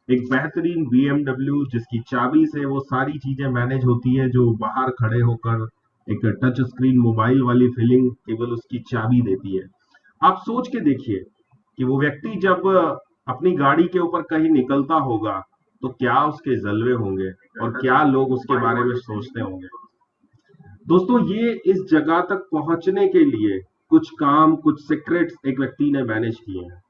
एक बेहतरीन BMW जिसकी चाबी से वो सारी चीजें मैनेज होती है, जो बाहर खड़े होकर एक टच स्क्रीन मोबाइल वाली फीलिंग केवल उसकी चाबी देती है। आप सोच के देखिए कि वो व्यक्ति जब अपनी गाड़ी के ऊपर कहीं निकलता होगा तो क्या उसके जलवे होंगे और क्या लोग उसके बारे में सोचते होंगे। दोस्तों, ये इस जगह तक पहुंचने के लिए कुछ काम, कुछ सीक्रेट्स एक व्यक्ति ने मैनेज किए हैं।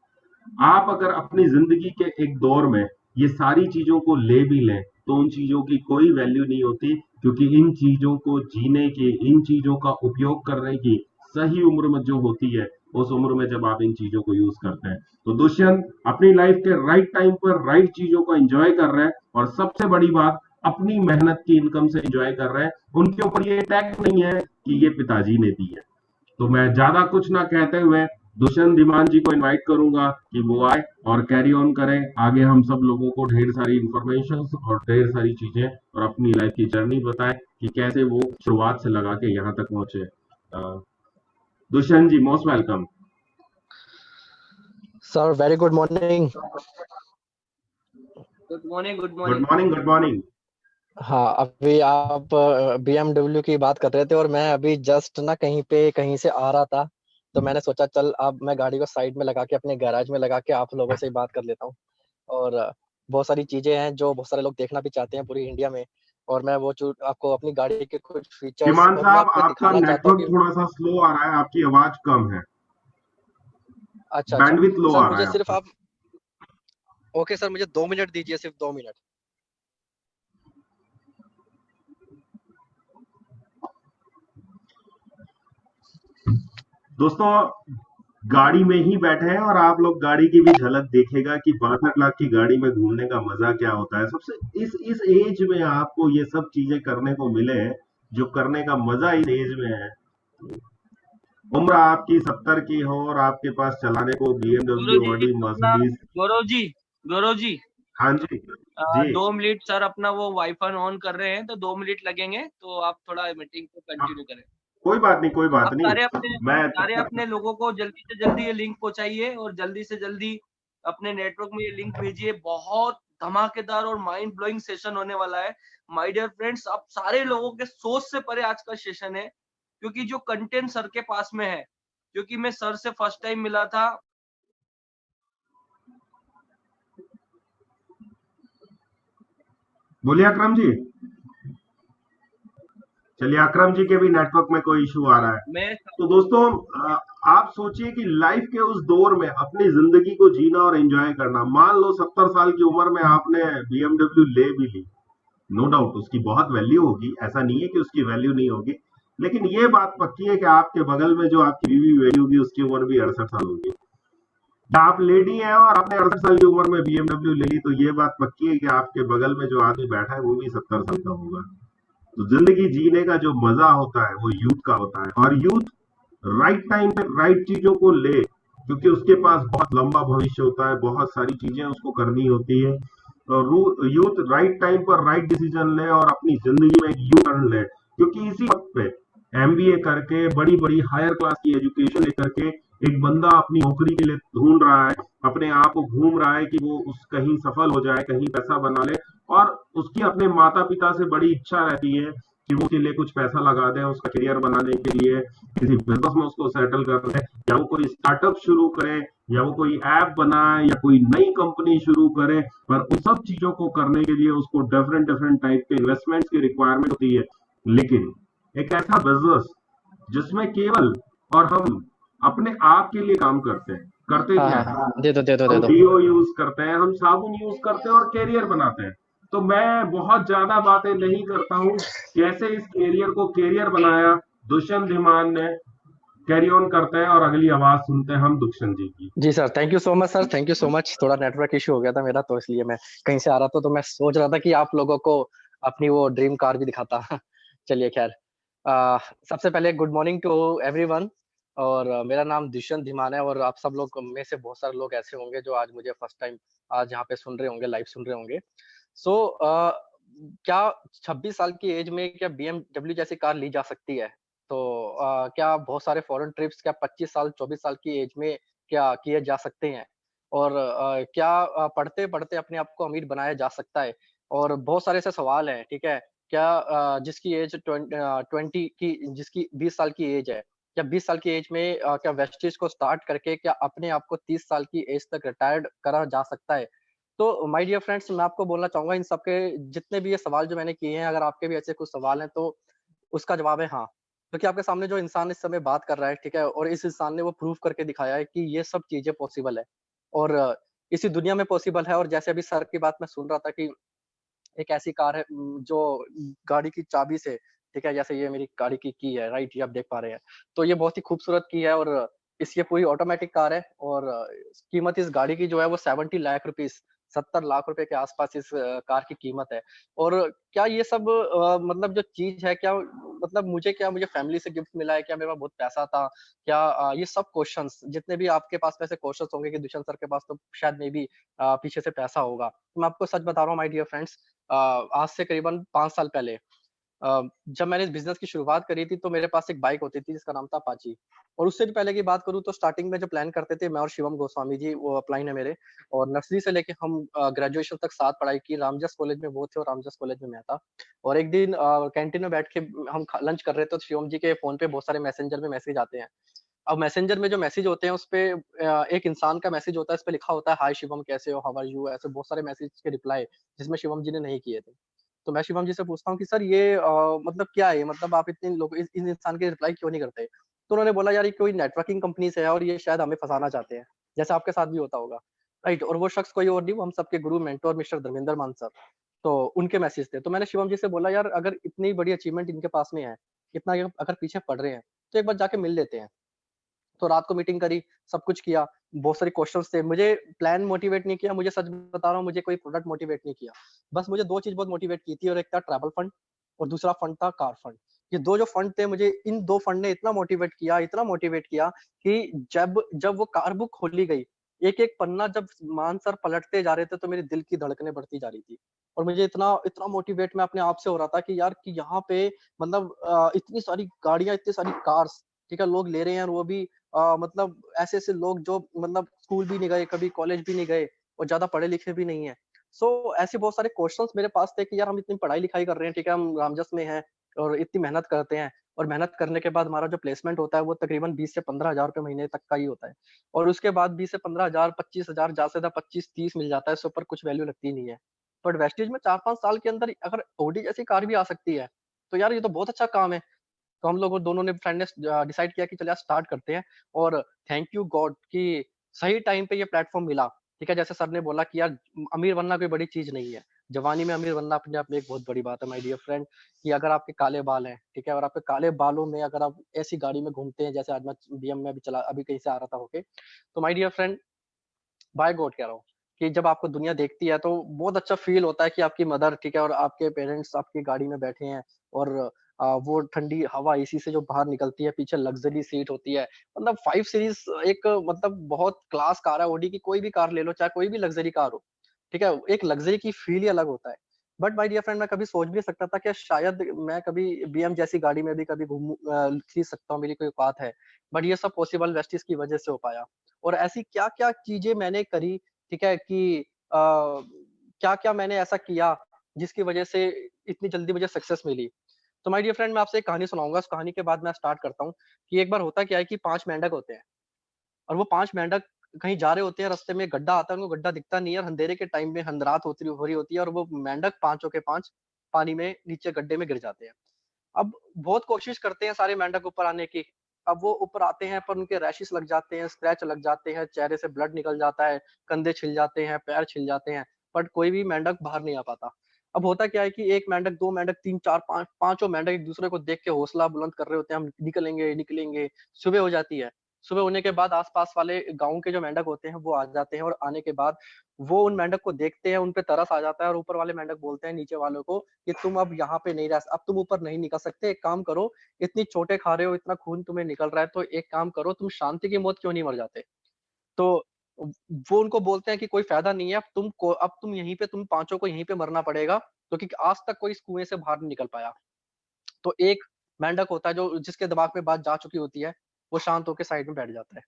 आप अगर अपनी जिंदगी के एक दौर में ये सारी चीजों को ले भी लें तो उन चीजों की कोई वैल्यू नहीं होती, क्योंकि इन चीजों को जीने की, इन चीजों का उपयोग करने की सही उम्र में जो होती है, उस उम्र में जब आप इन चीजों को यूज करते हैं। तो दुष्यंत अपनी लाइफ के राइट टाइम पर राइट चीजों को एंजॉय कर रहे हैं, और सबसे बड़ी बात, अपनी मेहनत की इनकम से एंजॉय कर रहे हैं। उनके ऊपर ये टैग नहीं है कि ये पिताजी ने दी है। तो मैं ज्यादा कुछ ना कहते हुए दुष्यंत धीमान जी को इनवाइट करूंगा कि वो आए और कैरी ऑन करें। आगे हम सब लोगों को ढेर सारी इंफॉर्मेशन और ढेर सारी चीजें और अपनी लाइफ की जर्नी बताएं कि कैसे वो शुरुआत से लगा के यहाँ तक पहुंचे। Dushyant ji, most welcome. Sir very good morning. Good morning, good good morning. Morning, good morning. हाँ, अभी आप BMW की बात कर रहे थे और मैं अभी जस्ट ना कहीं से आ रहा था, तो मैंने सोचा चल अब मैं गाड़ी को साइड में लगा के अपने गैराज में लगा के आप लोगों से ही बात कर लेता हूँ। और बहुत सारी चीजें हैं जो बहुत सारे लोग देखना भी चाहते हैं पूरी इंडिया में, और मैं वो आपको अपनी गाड़ी के कुछ फीचर्स धीमान और मैं साहब, आपको आपका दिखाना चाहता हूँ नेटवर्क कि थोड़ा सा स्लो आ रहा है, आपकी आवाज कम है। अच्छा अच्छा। बैंडविथ लो सर आ रहा मुझे है सिर्फ आपका। आप ओके सर, मुझे 2 मिनट दीजिए, सिर्फ 2 मिनट। दोस्तों, गाड़ी में ही बैठे हैं और आप लोग गाड़ी की भी झलक देखेगा कि 62 लाख की गाड़ी में घूमने का मजा क्या होता है। सबसे इस एज में आपको ये सब चीजें करने को मिले हैं, जो करने का मजा इस एज में है। उम्र आपकी 70 की हो और आपके पास चलाने को गौरव BMW, जी, ऑडी, अपना मर्सिडीज। गौरव जी, गौरव जी, हाँ जी। जी। 2 मिनट सर, अपना वो वाईफाई ऑन कर रहे हैं तो 2 मिनट लगेंगे, तो आप थोड़ा मीटिंग को हाँ, कंटिन्यू करें। कोई बात नहीं, कोई बात आप नहीं। मैं तब सारे तक। अपने लोगों को जल्दी से जल्दी ये लिंक पहुंचाइए और जल्दी से जल्दी अपने नेटवर्क में ये लिंक भेजिए। बहुत धमाकेदार और माइंड ब्लोइंग सेशन होने वाला है। माय डियर फ्रेंड्स, आप सारे लोगों के सोच से परे आज का सेशन है, क्योंकि जो कंटेंट सर के पास में है, क्योंकि मैं सर से फर्स्ट टाइम मिला था। बोलिए अकरम जी। चलिए, अकरम जी के भी नेटवर्क में कोई इशू आ रहा है। मैं तो दोस्तों, आप सोचिए कि लाइफ के उस दौर में अपनी जिंदगी को जीना और एंजॉय करना। मान लो 70 साल की उम्र में आपने BMW ले भी ली, नो डाउट उसकी बहुत वैल्यू होगी, ऐसा नहीं है कि उसकी वैल्यू नहीं होगी। लेकिन ये बात पक्की है कि आपके बगल में जो आपकी बीवी बैठी होगी उसकी उम्र भी 68 साल होगी। आप लेडी हैं और आपने 68 साल की उम्र में BMW ले ली, तो ये बात पक्की है कि आपके बगल में जो आदमी बैठा है वो भी 70 साल का होगा। तो जिंदगी जीने का जो मजा होता है वो यूथ का होता है, और यूथ राइट टाइम पे राइट चीजों को ले, क्योंकि उसके पास बहुत लंबा भविष्य होता है, बहुत सारी चीजें उसको करनी होती है। तो यूथ राइट टाइम पर राइट डिसीजन ले और अपनी जिंदगी में एक यू टर्न ले, क्योंकि इसी वक्त पे MBA करके बड़ी बड़ी हायर क्लास की एजुकेशन लेकर के एक बंदा अपनी नौकरी के लिए ढूंढ रहा है, अपने आप को घूम रहा है कि वो उस कहीं सफल हो जाए, कहीं पैसा बना ले। और उसकी अपने माता पिता से बड़ी इच्छा रहती है कि वो उसके लिए कुछ पैसा लगा दें उसका करियर बनाने के लिए, किसी बिजनेस में उसको सेटल कर दें, या वो कोई स्टार्टअप शुरू करे, या वो कोई ऐप बनाए, या कोई नई कंपनी शुरू करे। पर उन सब चीजों को करने के लिए उसको डिफरेंट डिफरेंट टाइप के इन्वेस्टमेंट्स की रिक्वायरमेंट होती है। लेकिन एक ऐसा बिजनेस जिसमें केवल और हम अपने आप के लिए काम करते हैं, करते हाँ क्या हाँ है, हाँ, दे दो दे दो दे हम दो। डीओ यूज करते हैं, हम साबुन यूज करते हैं और कैरियर बनाते हैं। तो मैं बहुत ज्यादा बातें नहीं करता हूँ, कैसे इस कैरियर को कैरियर बनाया दुष्यंत धीमान ने। कैरी ऑन करते हैं और अगली आवाज सुनते हैं हम दुष्यंत जी की। जी sir, thank you so much sir, thank you so much. थोड़ा नेटवर्क इशू हो गया था मेरा, तो इसलिए मैं कहीं से आ रहा था, तो मैं सोच रहा था कि आप लोगों को अपनी वो ड्रीम कार भी दिखाता। चलिए खैर, सबसे पहले गुड मॉर्निंग टू एवरीवन। और मेरा नाम दुष्यंत धीमान है, और आप सब लोग में से बहुत सारे लोग ऐसे होंगे जो आज मुझे फर्स्ट टाइम आज यहाँ पे सुन रहे होंगे, लाइव सुन रहे होंगे। सो क्या 26 साल की एज में क्या BMW जैसी कार ली जा सकती है? तो क्या बहुत सारे फॉरेन ट्रिप्स क्या 25 साल 24 साल की एज में क्या किए जा सकते हैं? और क्या पढ़ते-पढ़ते अपने आप को अमीर बनाया जा सकता है? और बहुत सारे ऐसे सवाल हैं, ठीक है? क्या जिसकी एज 20 की जिसकी 20 साल की एज है, क्या 20 साल की एज में क्या वेस्टेज को स्टार्ट करके क्या अपने आप को 30 साल की एज तक रिटायर्ड करा जा सकता है? तो माय डियर फ्रेंड्स, मैं आपको बोलना चाहूँगा इन सब के जितने भी ये सवाल जो मैंने किए हैं, अगर आपके भी ऐसे कुछ सवाल हैं तो उसका जवाब है हाँ। क्योंकि आपके सामने जो इंसान इस समय बात कर रहा है, ठीक है? और इस इंसान ने वो प्रूव करके दिखाया है कि ये सब चीज़ें पॉसिबल है। और इसी दुनिया में पॉसिबल है। और जैसे अभी सर की बात मैं सुन रहा था कि एक ऐसी कार है जो गाड़ी की चाबी से, ठीक है? जैसे ये मेरी गाड़ी की है, राइट? ये आप देख पा रहे हैं। तो ये बहुत ही खूबसूरत की है और ये पूरी ऑटोमैटिक कार है और कीमत इस गाड़ी की जो है वो 70 लाख रुपीज़ 70 लाख रुपए के आस-पास इस कार की कीमत है। और क्या ये सब मतलब जो चीज़ है क्या मतलब मुझे फैमिली से गिफ्ट मिला है? क्या मेरे पास बहुत पैसा था? क्या ये सब क्वेश्चन्स जितने भी आपके पास में ऐसे क्वेश्चन्स होंगे कि दुष्यंत सर के पास तो शायद मे बी पीछे से पैसा होगा। तो मैं आपको सच बता रहा हूँ माय डियर फ्रेंड्स, आज से करीबन 5 साल पहले जब मैंने इस बिज़नेस की शुरुआत करी थी, तो मेरे पास एक बाइक होती थी जिसका नाम था अपाची। और उससे भी पहले की बात करूँ तो स्टार्टिंग में जो प्लान करते थे मैं और शिवम गोस्वामी जी, वो अपलाइन है मेरे। और नर्सरी से लेके हम ग्रेजुएशन तक साथ पढ़ाई की। रामजस कॉलेज में वो थे और रामजस कॉलेज में मैं था। और एक दिन कैंटीन में बैठ के हम ख लंच कर रहे थे, तो शिवम जी के फ़ोन पे बहुत सारे मैसेंजर में मैसेज आते हैं। अब मैसेंजर में जो मैसेज होते हैं उसपे एक इंसान का मैसेज होता है, इसपे लिखा होता है हाय शिवम कैसे हो? How are you? ऐसे बहुत सारे मैसेज के रिप्लाई जिसमें शिवम जी ने नहीं किए थे। तो मैं शिवम जी से पूछता हूँ कि सर ये मतलब क्या है? मतलब आप इतने लोग इस इंसान के रिप्लाई क्यों नहीं करते? तो उन्होंने बोला यार ये कोई नेटवर्किंग कंपनी से है और ये शायद हमें फँसाना चाहते हैं, जैसा आपके साथ भी होता होगा, राइट? और वो शख्स कोई और नहीं, वो हम सबके गुरु मेंटर मिस्टर धर्मेंद्र मान सर। तो उनके मैसेज थे। तो मैंने शिवम जी से बोला यार अगर इतनी बड़ी अचीवमेंट इनके पास में है, इतना ये अगर पीछे पड़ रहे हैं, तो एक बार जाके मिल लेते हैं। तो रात को मीटिंग करी, सब कुछ किया, बहुत सारे क्वेश्चन्स थे। मुझे प्लान मोटिवेट नहीं किया, मुझे सच बता रहा हूँ, मुझे कोई प्रोडक्ट मोटिवेट नहीं किया। बस मुझे 2 चीज़ बहुत मोटिवेट की थी और एक था ट्रैवल फंड और दूसरा फंड था कार फंड। ये 2 जो फंड थे, मुझे इन 2 फंड ने इतना मोटिवेट किया कि जब जब वो कार बुक खोली गई, एक-एक पन्ना जब मान सर पलटते जा रहे थे, तो मेरे दिल की धड़कनें बढ़ती जा रही थी। और मुझे इतना इतना मोटिवेट मैं अपने आप से हो रहा था कि यार कि यहाँ पे मतलब इतनी सारी गाड़ियाँ, इतनी सारी कार्स, ठीक है, लोग ले रहे हैं और वो भी मतलब ऐसे-ऐसे लोग जो मतलब स्कूल भी नहीं गए, कभी कॉलेज भी नहीं गए और ज़्यादा पढ़े-लिखे भी नहीं हैं। सो ऐसे बहुत सारे क्वेश्चन्स मेरे पास थे कि यार हम इतनी पढ़ाई-लिखाई कर रहे हैं, ठीक है, हम रामजस में हैं और इतनी मेहनत करते हैं और मेहनत करने के बाद हमारा जो प्लेसमेंट होता है वो तकरीबन 20 से 15,000 रुपए महीने तक का ही होता है। और उसके बाद 20 से 15,000 25,000 ज़्यादा से ज़्यादा 25-30 मिल जाता है, इससे ऊपर कुछ वैल्यू लगती नहीं है। बट वेस्टेज में 4-5 साल के अंदर अगर ऑडी जैसी कार भी आ सकती है, तो यार ये तो बहुत अच्छा काम है। तो हम लोगों दोनों ने फ्रेंड ने डिसाइड किया कि चल यार स्टार्ट करते हैं। और थैंक यू गॉड कि सही टाइम पे ये प्लेटफ़ॉर्म मिला, ठीक है? जैसे सर ने बोला कि यार अमीर बनना कोई बड़ी चीज़ नहीं है। जवानी में अमीर बनना अपने आप में एक बहुत बड़ी बात है माय डियर फ्रेंड, कि अगर आपके काले बाल हैं, ठीक है? और आपके काले बालों में अगर आप ऐसी गाड़ी में घूमते हैं जैसे आज मैं बीएम में अभी कहीं से आ रहा था होके, तो my dear friend by God कह रहा हूँ कि जब आपको दुनिया देखती है तो बहुत अच्छा फ़ील होता है कि आपकी मदर, ठीक है, और आपके पेरेंट्स आपकी गाड़ी में बैठे हैं और वो ठंडी हवा एसी से जो बाहर निकलती है, पीछे लग्ज़री सीट होती है। मतलब 5 सीरीज़ एक मतलब बहुत क्लास कार है, ऑडी की कोई भी कार ले लो, चाहे कोई भी लग्ज़री कार हो, ठीक है? एक लग्ज़री की फ़ील ही अलग होता है। बट माय डियर फ्रेंड, मैं कभी सोच भी नहीं सकता था कि शायद मैं कभी बीएम जैसी गाड़ी में भी कभी खींच सकता हूँ, मेरी कोई औकात है। बट ये सब पॉसिबल वेस्टीज़ की वज़ह से हो पाया। और ऐसी क्या-क्या चीज़ें मैंने करी, ठीक है, कि क्या-क्या मैंने ऐसा किया जिसकी वज़ह से इतनी जल्दी मुझे सक्सेस मिली। तो माय डियर फ्रेंड, मैं आपसे एक कहानी सुनाऊँगा, उस कहानी के बाद मैं स्टार्ट करता हूँ कि एक बार होता क्या है कि 5 मेंढक होते हैं और वो 5 मेंढक कहीं जा रहे होते हैं, रास्ते में गड्ढा आता है, उनको गड्ढा दिखता नहीं है और अंधेरे के टाइम में रात हो रही होती है और वो मेंढक पाँचों के 5 पानी में नीचे गड्ढे में गिर जाते हैं। अब बहुत कोशिश करते हैं सारे मेंढक ऊपर आने की। अब वो ऊपर आते हैं पर उनके रैशेस लग जाते हैं, स्क्रैच लग जाते हैं, चेहरे से ब्लड निकल जाता है, कंधे छिल जाते हैं, पैर छिल जाते हैं, बट कोई भी मेंढक बाहर नहीं आ पाता। अब होता क्या है कि 1 मेंढक, 2 मेंढक, 3, 4, 5 पाँचों मेंढक एक-दूसरे को देख के हौसला बुलंद कर रहे होते हैं, हम निकलेंगे, निकलेंगे। सुबह हो जाती है। सुबह होने के बाद आस-पास वाले गाँव के जो मेंढक होते हैं, वो आ जाते हैं और आने के बाद वो उन मेंढक को देखते हैं, उन पे तरस आ जाता है और ऊपर वाले मेंढक बोलते हैं नीचे वालों को कि तुम अब यहाँ पे नहीं अब तुम ऊपर नहीं निकल सकते, एक काम करो, इतनी चोटें खा रहे हो, इतना खून तुम्हें निकल रहा है, तो एक काम करो, तुम शांति की मौत क्यों नहीं मर जाते? तो वो उनको बोलते हैं कि कोई फ़ायदा नहीं है, अब तुम यहीं पे तुम पाँचों को यहीं पे मरना पड़ेगा, क्योंकि आज तक कोई इस कुएँ से बाहर नहीं निकल पाया। तो एक मेंढक होता है जो जिसके दिमाग में बात जा चुकी होती है, वो शांत होके साइड में बैठ जाता है।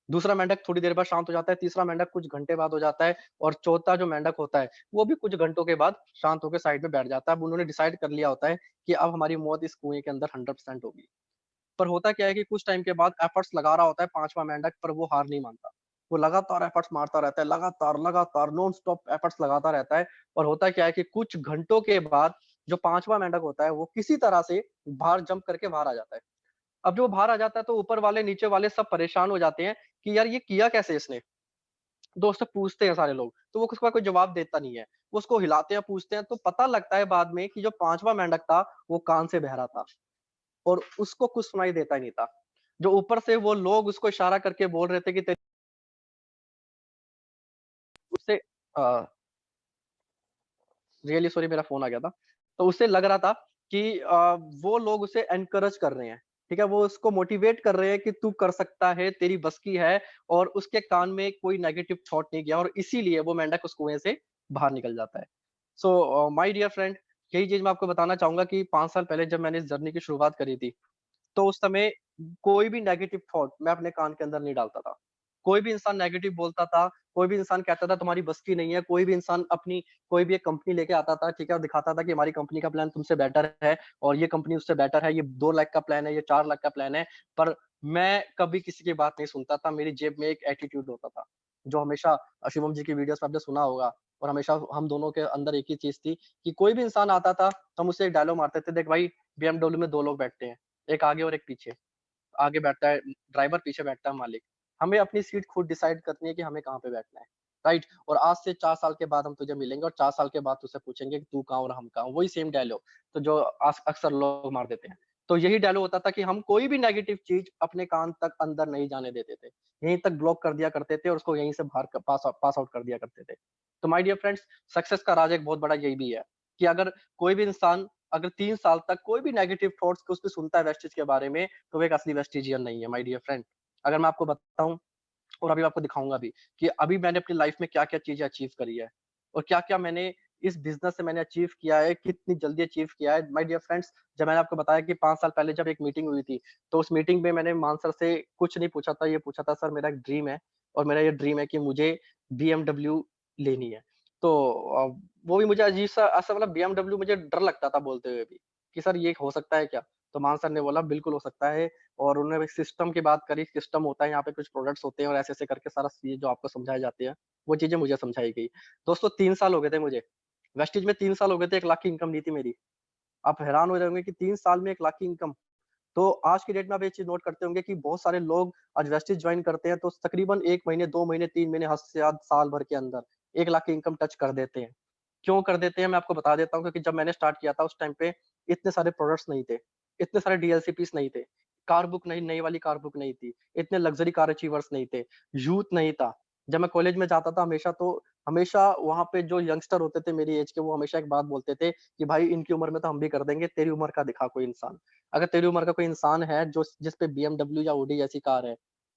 दूसरा मेंढक थोड़ी देर बाद शांत हो जाता है, तीसरा मेंढक कुछ घंटे बाद हो जाता है और चौथा जो मेंढक होता है वो भी कुछ घंटों के बाद शांत होकर साइड में बैठ जाता है। अब उन्होंने डिसाइड कर लिया होता है कि अब हमारी मौत इस कुएं के अंदर 100% होगी। पर होता क्या है कि कुछ टाइम के बाद एफर्ट्स लगा रहा होता है पांचवा मेंढक, पर वो हार नहीं मानता। वो लगातार एफर्ट्स मारता रहता है, लगातार लगातार नॉन स्टॉप एफर्ट्स लगाता रहता है। और होता क्या है कि कुछ घंटों के बाद जो पांचवा मेंढक होता है वो किसी तरह से बाहर जंप करके बाहर आ जाता है। अब जो बाहर आ जाता है तो ऊपर वाले नीचे वाले सब परेशान हो जाते हैं कि यार ये किया कैसे इसने। तो उससे पूछते हैं सारे लोग, तो वो उसका कोई जवाब देता नहीं है। वो उसको हिलाते हैं, पूछते हैं, तो पता लगता है बाद में कि जो पांचवा मेंढक था वो कान से बहरा था और उसको कुछ सुनाई देता ही नहीं था। जो ऊपर से वो लोग उसको इशारा करके बोल रहे थे कि तेरी उससे रियली सॉरी, मेरा फोन आ गया था। तो उससे लग रहा था कि वो लोग उसे एनकरेज कर रहे हैं, ठीक है, वो उसको मोटिवेट कर रहे हैं कि तू कर सकता है, तेरी बस की है। और उसके कान में कोई नेगेटिव थॉट नहीं गया और इसीलिए वो मेंढक उस कुएं से बाहर निकल जाता है। सो माय डियर फ्रेंड, यही चीज मैं आपको बताना चाहूंगा कि 5 साल पहले जब मैंने इस जर्नी की शुरुआत करी थी, तो उस समय कोई भी नेगेटिव थॉट मैं अपने कान के अंदर नहीं डालता था। कोई भी इंसान नेगेटिव बोलता था, कोई भी इंसान कहता था तुम्हारी बस की नहीं है, कोई भी इंसान अपनी कोई भी एक कंपनी लेके आता था, ठीक है, और दिखाता था कि हमारी कंपनी का प्लान तुमसे बेटर है और ये कंपनी उससे बेटर है, ये 2 लाख का प्लान है, ये 4 लाख का प्लान है। पर मैं कभी किसी की बात नहीं सुनता था। मेरी जेब में एक एटीट्यूड होता था, जो हमेशा शिवम जी की वीडियोस में आपने सुना होगा। और हमेशा हम दोनों के अंदर एक ही चीज थी कि कोई भी इंसान आता था तो हम उससे एक डायलॉग मारते थे, देख भाई, बीएमडब्ल्यू में 2 लोग बैठते हैं, एक आगे और एक पीछे। आगे बैठता है ड्राइवर, पीछे बैठता है मालिक। हमें अपनी सीट खुद डिसाइड करनी है कि हमें कहाँ पे बैठना है, राइट। और आज से 4 साल के बाद हम तुझे मिलेंगे और 4 साल के बाद तुझसे पूछेंगे कि तू कहाँ और हम कहाँ। वही सेम डायलॉग तो जो अक्सर लोग मार देते हैं। तो यही डायलॉग होता था कि हम कोई भी नेगेटिव चीज अपने कान तक अंदर नहीं जाने देते थे, यहीं तक ब्लॉक कर दिया करते थे और उसको यहीं से बाहर पास आउट कर दिया करते थे। तो माय डियर फ्रेंड्स, सक्सेस का राज एक बहुत बड़ा यही भी है कि अगर कोई भी इंसान अगर 3 साल तक कोई भी नेगेटिव थॉट्स को उसको सुनता है वेस्टेज के बारे में, तो वो एक असली वेस्टेजियन नहीं है माय डियर फ्रेंड। अगर मैं आपको बताऊं और अभी आपको दिखाऊंगा भी कि अभी मैंने अपनी लाइफ में क्या क्या चीजें अचीव करी है और क्या क्या मैंने इस बिजनेस से मैंने अचीव किया है, कितनी जल्दी अचीव किया है माय डियर फ्रेंड्स। जब मैंने आपको बताया कि 5 साल पहले जब एक मीटिंग हुई थी, तो उस मीटिंग में मैंने मान सर से कुछ नहीं पूछा था, ये पूछा था सर मेरा एक ड्रीम है और मेरा ये ड्रीम है कि मुझे बीएमडब्ल्यू लेनी है। तो वो भी मुझे अजीब सा ऐसा, मतलब बीएमडब्ल्यू मुझे डर लगता था बोलते हुए भी कि सर ये हो सकता है क्या। तो मान सर ने बोला बिल्कुल हो सकता है। और उन्होंने सिस्टम की बात करी, सिस्टम होता है यहाँ पे, कुछ प्रोडक्ट्स होते हैं और ऐसे ऐसे करके सारा चीज जो आपको समझाई जाती है, वो चीजें मुझे समझाई गई। दोस्तों 3 साल हो गए थे मुझे वेस्टिज में, 3 साल हो गए थे, 1 लाख की इनकम नहीं थी मेरी। आप हैरान हो जाओगे कि 3 साल में 1 लाख की इनकम। तो आज की डेट में आप ये चीज नोट करते होंगे कि बहुत सारे लोग आज वेस्टिज ज्वाइन करते हैं तो तकरीबन 1 महीने 2 महीने 3 महीने हद से ज्यादा साल भर के अंदर 1 लाख की इनकम टच कर देते हैं। क्यों कर देते हैं मैं आपको बता देता हूँ, क्योंकि जब मैंने स्टार्ट किया था उस टाइम पे इतने सारे प्रोडक्ट्स नहीं थे, इतने सारे डीएलसीपीस नहीं थे, कार बुक नहीं, नई वाली कार बुक नहीं थी, इतने लग्जरी कार अचीवर्स नहीं थे, यूथ नहीं था। जब मैं कॉलेज में जाता था हमेशा, तो हमेशा वहां पे जो यंगस्टर होते थे मेरी एज के, वो हमेशा एक बात बोलते थे कि भाई इनकी उम्र में तो हम भी कर देंगे, तेरी उम्र का दिखा कोई इंसान। अगर तेरी उम्र का कोई इंसान है जो जिसपे बीएमडब्ल्यू या ओडी जैसी कार है,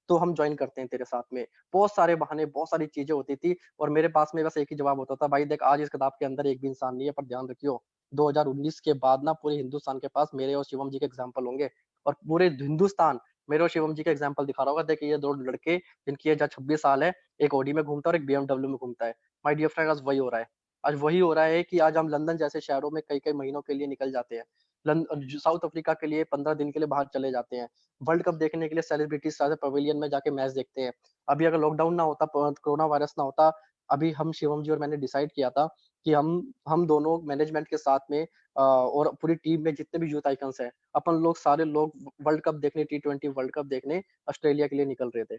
तो हम ज्वाइन करते हैं तेरे साथ में। बहुत सारे बहाने, बहुत सारी चीजें होती थी और मेरे पास में बस एक ही जवाब होता था, भाई देख आज इस किताब के अंदर एक भी इंसान नहीं है, पर ध्यान रखियो 2019 के बाद ना पूरे हिंदुस्तान के पास मेरे और शिवम जी के एग्जाम्पल होंगे। और पूरे हिंदुस्तान मेरे और शिवम जी के एग्जाम्पल दिखा रहा होगा, देखिए ये 2 लड़के जिनकी एज 26 साल है, एक ओडी में घूमता है और एक बीएमडब्ल्यू में घूमता है। माय डियर फ्रेंड, आज वही हो रहा है। आज वही हो रहा है कि आज हम लंदन जैसे शहरों में कई कई महीनों के लिए निकल जाते हैं, साउथ अफ्रीका के लिए 15 दिन के लिए बाहर चले जाते हैं, वर्ल्ड कप देखने के लिए सेलिब्रिटीज सारे पवेलियन में जाके मैच देखते हैं। अभी अगर लॉकडाउन ना होता, कोरोना वायरस ना होता, अभी हम शिवम जी और मैंने डिसाइड किया था कि हम दोनों मैनेजमेंट के साथ में और पूरी टीम में जितने भी यूथ आइकन्स हैं, अपन लोग सारे लोग वर्ल्ड कप देखने, T20 वर्ल्ड कप देखने ऑस्ट्रेलिया के लिए निकल रहे थे।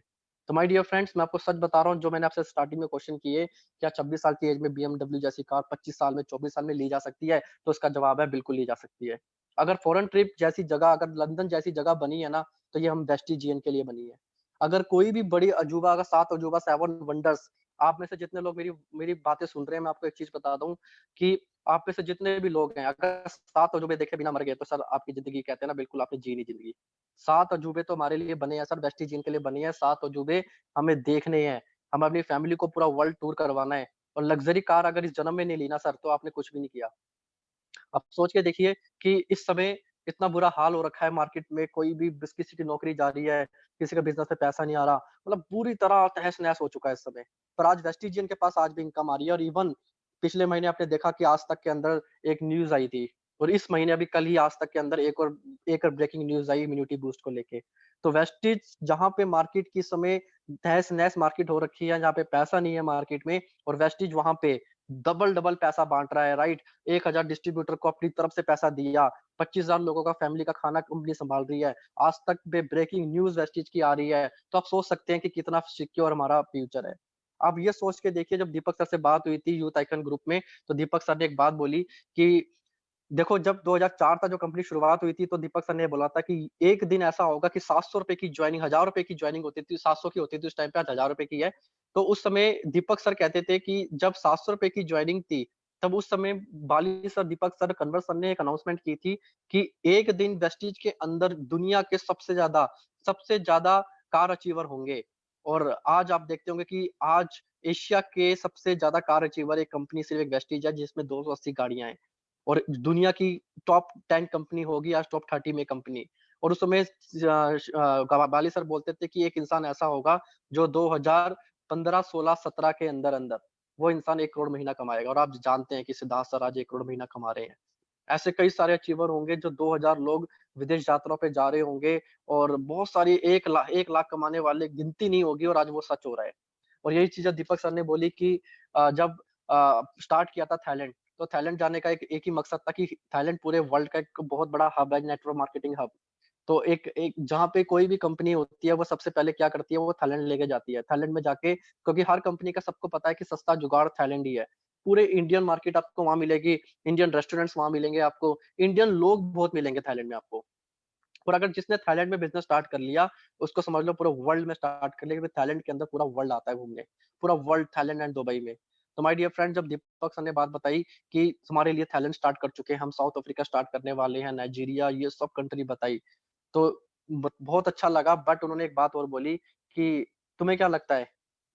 तो माय डियर फ्रेंड्स, मैं आपको सच बता रहा हूँ, जो मैंने आपसे स्टार्टिंग में क्वेश्चन किए, क्या 26 साल की एज में बीएमडब्ल्यू जैसी कार 25 साल में, 24 साल में ली जा सकती है, तो उसका जवाब है बिल्कुल ली जा सकती है। अगर फॉरेन ट्रिप जैसी जगह, अगर लंदन जैसी जगह बनी है ना, तो ये हम वेस्टिजियन के लिए बनी है। अगर कोई भी बड़ी अजूबा, अगर 7 अजूबा, 7 वंडर्स, आप में से जितने लोग मेरी मेरी बातें सुन रहे हैं, मैं आपको एक चीज बता दूं कि आप में से जितने भी लोग हैं, अगर 7 अजूबे देखे बिना मर गए, तो सर आपकी जिंदगी, कहते हैं ना, बिल्कुल आपने जी नहीं जिंदगी। 7 अजूबे तो हमारे लिए बने हैं सर, वेस्टिजियन के लिए बने हैं 7 अजूबे। हमें देखने हैं, हमें अपनी फैमिली को पूरा वर्ल्ड टूर करवाना है। और लग्जरी कार अगर इस जन्म में नहीं ली ना सर, तो आपने कुछ भी नहीं किया। अब सोच के देखिए कि इस समय इतना बुरा हाल हो रखा है मार्केट में, कोई भी किसी की नौकरी जा रही है, किसी का बिजनेस में पैसा नहीं आ रहा, मतलब पूरी तरह तहस नहस हो चुका है इस समय। पर आज वेस्टिजियन के पास आज भी इनकम आ रही है, और इवन पिछले महीने आपने देखा कि आज तक के अंदर एक न्यूज आई थी, और इस महीने अभी कल ही आज तक के अंदर एक और ब्रेकिंग न्यूज आई इम्यूनिटी बूस्ट को लेके। तो वेस्टिज जहां पे मार्केट की समय तहस नहस मार्केट हो रखी है, जहाँ पे पैसा नहीं है मार्केट में, और वेस्टिज वहां पे डबल डबल पैसा बांट रहा है, राइट। 1000 डिस्ट्रीब्यूटर को अपनी तरफ से पैसा दिया, 25,000 लोगों का फैमिली का खाना कंपनी संभाल रही है। आज तक पे ब्रेकिंग न्यूज वेस्टिज की आ रही है, तो आप सोच सकते हैं कि कितना सिक्योर हमारा फ्यूचर है। आप ये सोच के देखिए, जब दीपक सर से बात हुई थी यूथ आइकन ग्रुप में, तो दीपक सर ने एक बात बोली कि देखो, जब 2004 तक जो कंपनी शुरुआत हुई थी, तो दीपक सर ने बोला था कि एक दिन ऐसा होगा कि 700 रुपए की ज्वाइनिंग, 1000 रुपए की ज्वाइनिंग होती थी, 700 की होती थी उस टाइम पे, आज 1000 रुपए की है। तो उस समय दीपक सर कहते थे कि जब 700 रुपए की ज्वाइनिंग थी, तब उस समय बाली सर, दीपक सर, कन्वर सर ने एक अनाउंसमेंट की थी कि एक दिन वेस्टीज के अंदर दुनिया के सबसे ज्यादा कार अचीवर होंगे। और आज आप देखते होंगे कि आज एशिया के सबसे ज्यादा कार अचीवर एक कंपनी सिर्फ एक वेस्टीज है, जिसमें 280 गाड़ियां हैं। और दुनिया की टॉप 10 कंपनी होगी आज टॉप 30 में कंपनी। और उस समय बाली सर बोलते थे कि एक इंसान ऐसा होगा जो 2015, 16, 17 के अंदर अंदर वो इंसान 1 करोड़ महीना कमाएगा। और आप जानते हैं कि सिद्धार्थ सर आज 1 करोड़ महीना कमा रहे हैं। ऐसे कई सारे अचीवर होंगे, जो 2000 लोग विदेश यात्राओं पे जा रहे होंगे, और बहुत सारी 1 लाख कमाने वाले गिनती नहीं होगी, और आज वो सच हो रहा है। और यही चीज़ दीपक सर ने बोली कि जब स्टार्ट किया था थाईलैंड, तो थाईलैंड जाने का एक ही मकसद था कि थाईलैंड पूरे वर्ल्ड का एक बहुत बड़ा हब है, नेटवर्क मार्केटिंग हब। तो एक एक जहाँ पे कोई भी कंपनी होती है, वो सबसे पहले क्या करती है, वो थाईलैंड लेके जाती है। थाईलैंड में जाके, क्योंकि हर कंपनी का सबको पता है कि सस्ता जुगाड़ थाईलैंड ही है। पूरे इंडियन मार्केट आपको वहाँ मिलेगी, इंडियन रेस्टोरेंट्स वहाँ मिलेंगे आपको, इंडियन लोग बहुत मिलेंगे थाईलैंड में आपको। और अगर जिसने थाईलैंड में बिजनेस स्टार्ट कर लिया, उसको समझ लो पूरा वर्ल्ड में स्टार्ट कर लिया, क्योंकि थाईलैंड के अंदर पूरा वर्ल्ड आता है घूमने, पूरा वर्ल्ड थाईलैंड एंड दुबई में। तो माय डियर फ्रेंड, जब दीपक सर ने बात बताई कि हमारे लिए थाईलैंड स्टार्ट कर चुके हैं, हम साउथ अफ्रीका स्टार्ट करने वाले हैं, नाइजीरिया, ये सब कंट्री बताई, तो बहुत अच्छा लगा। बट उन्होंने एक बात और बोली कि तुम्हें क्या लगता है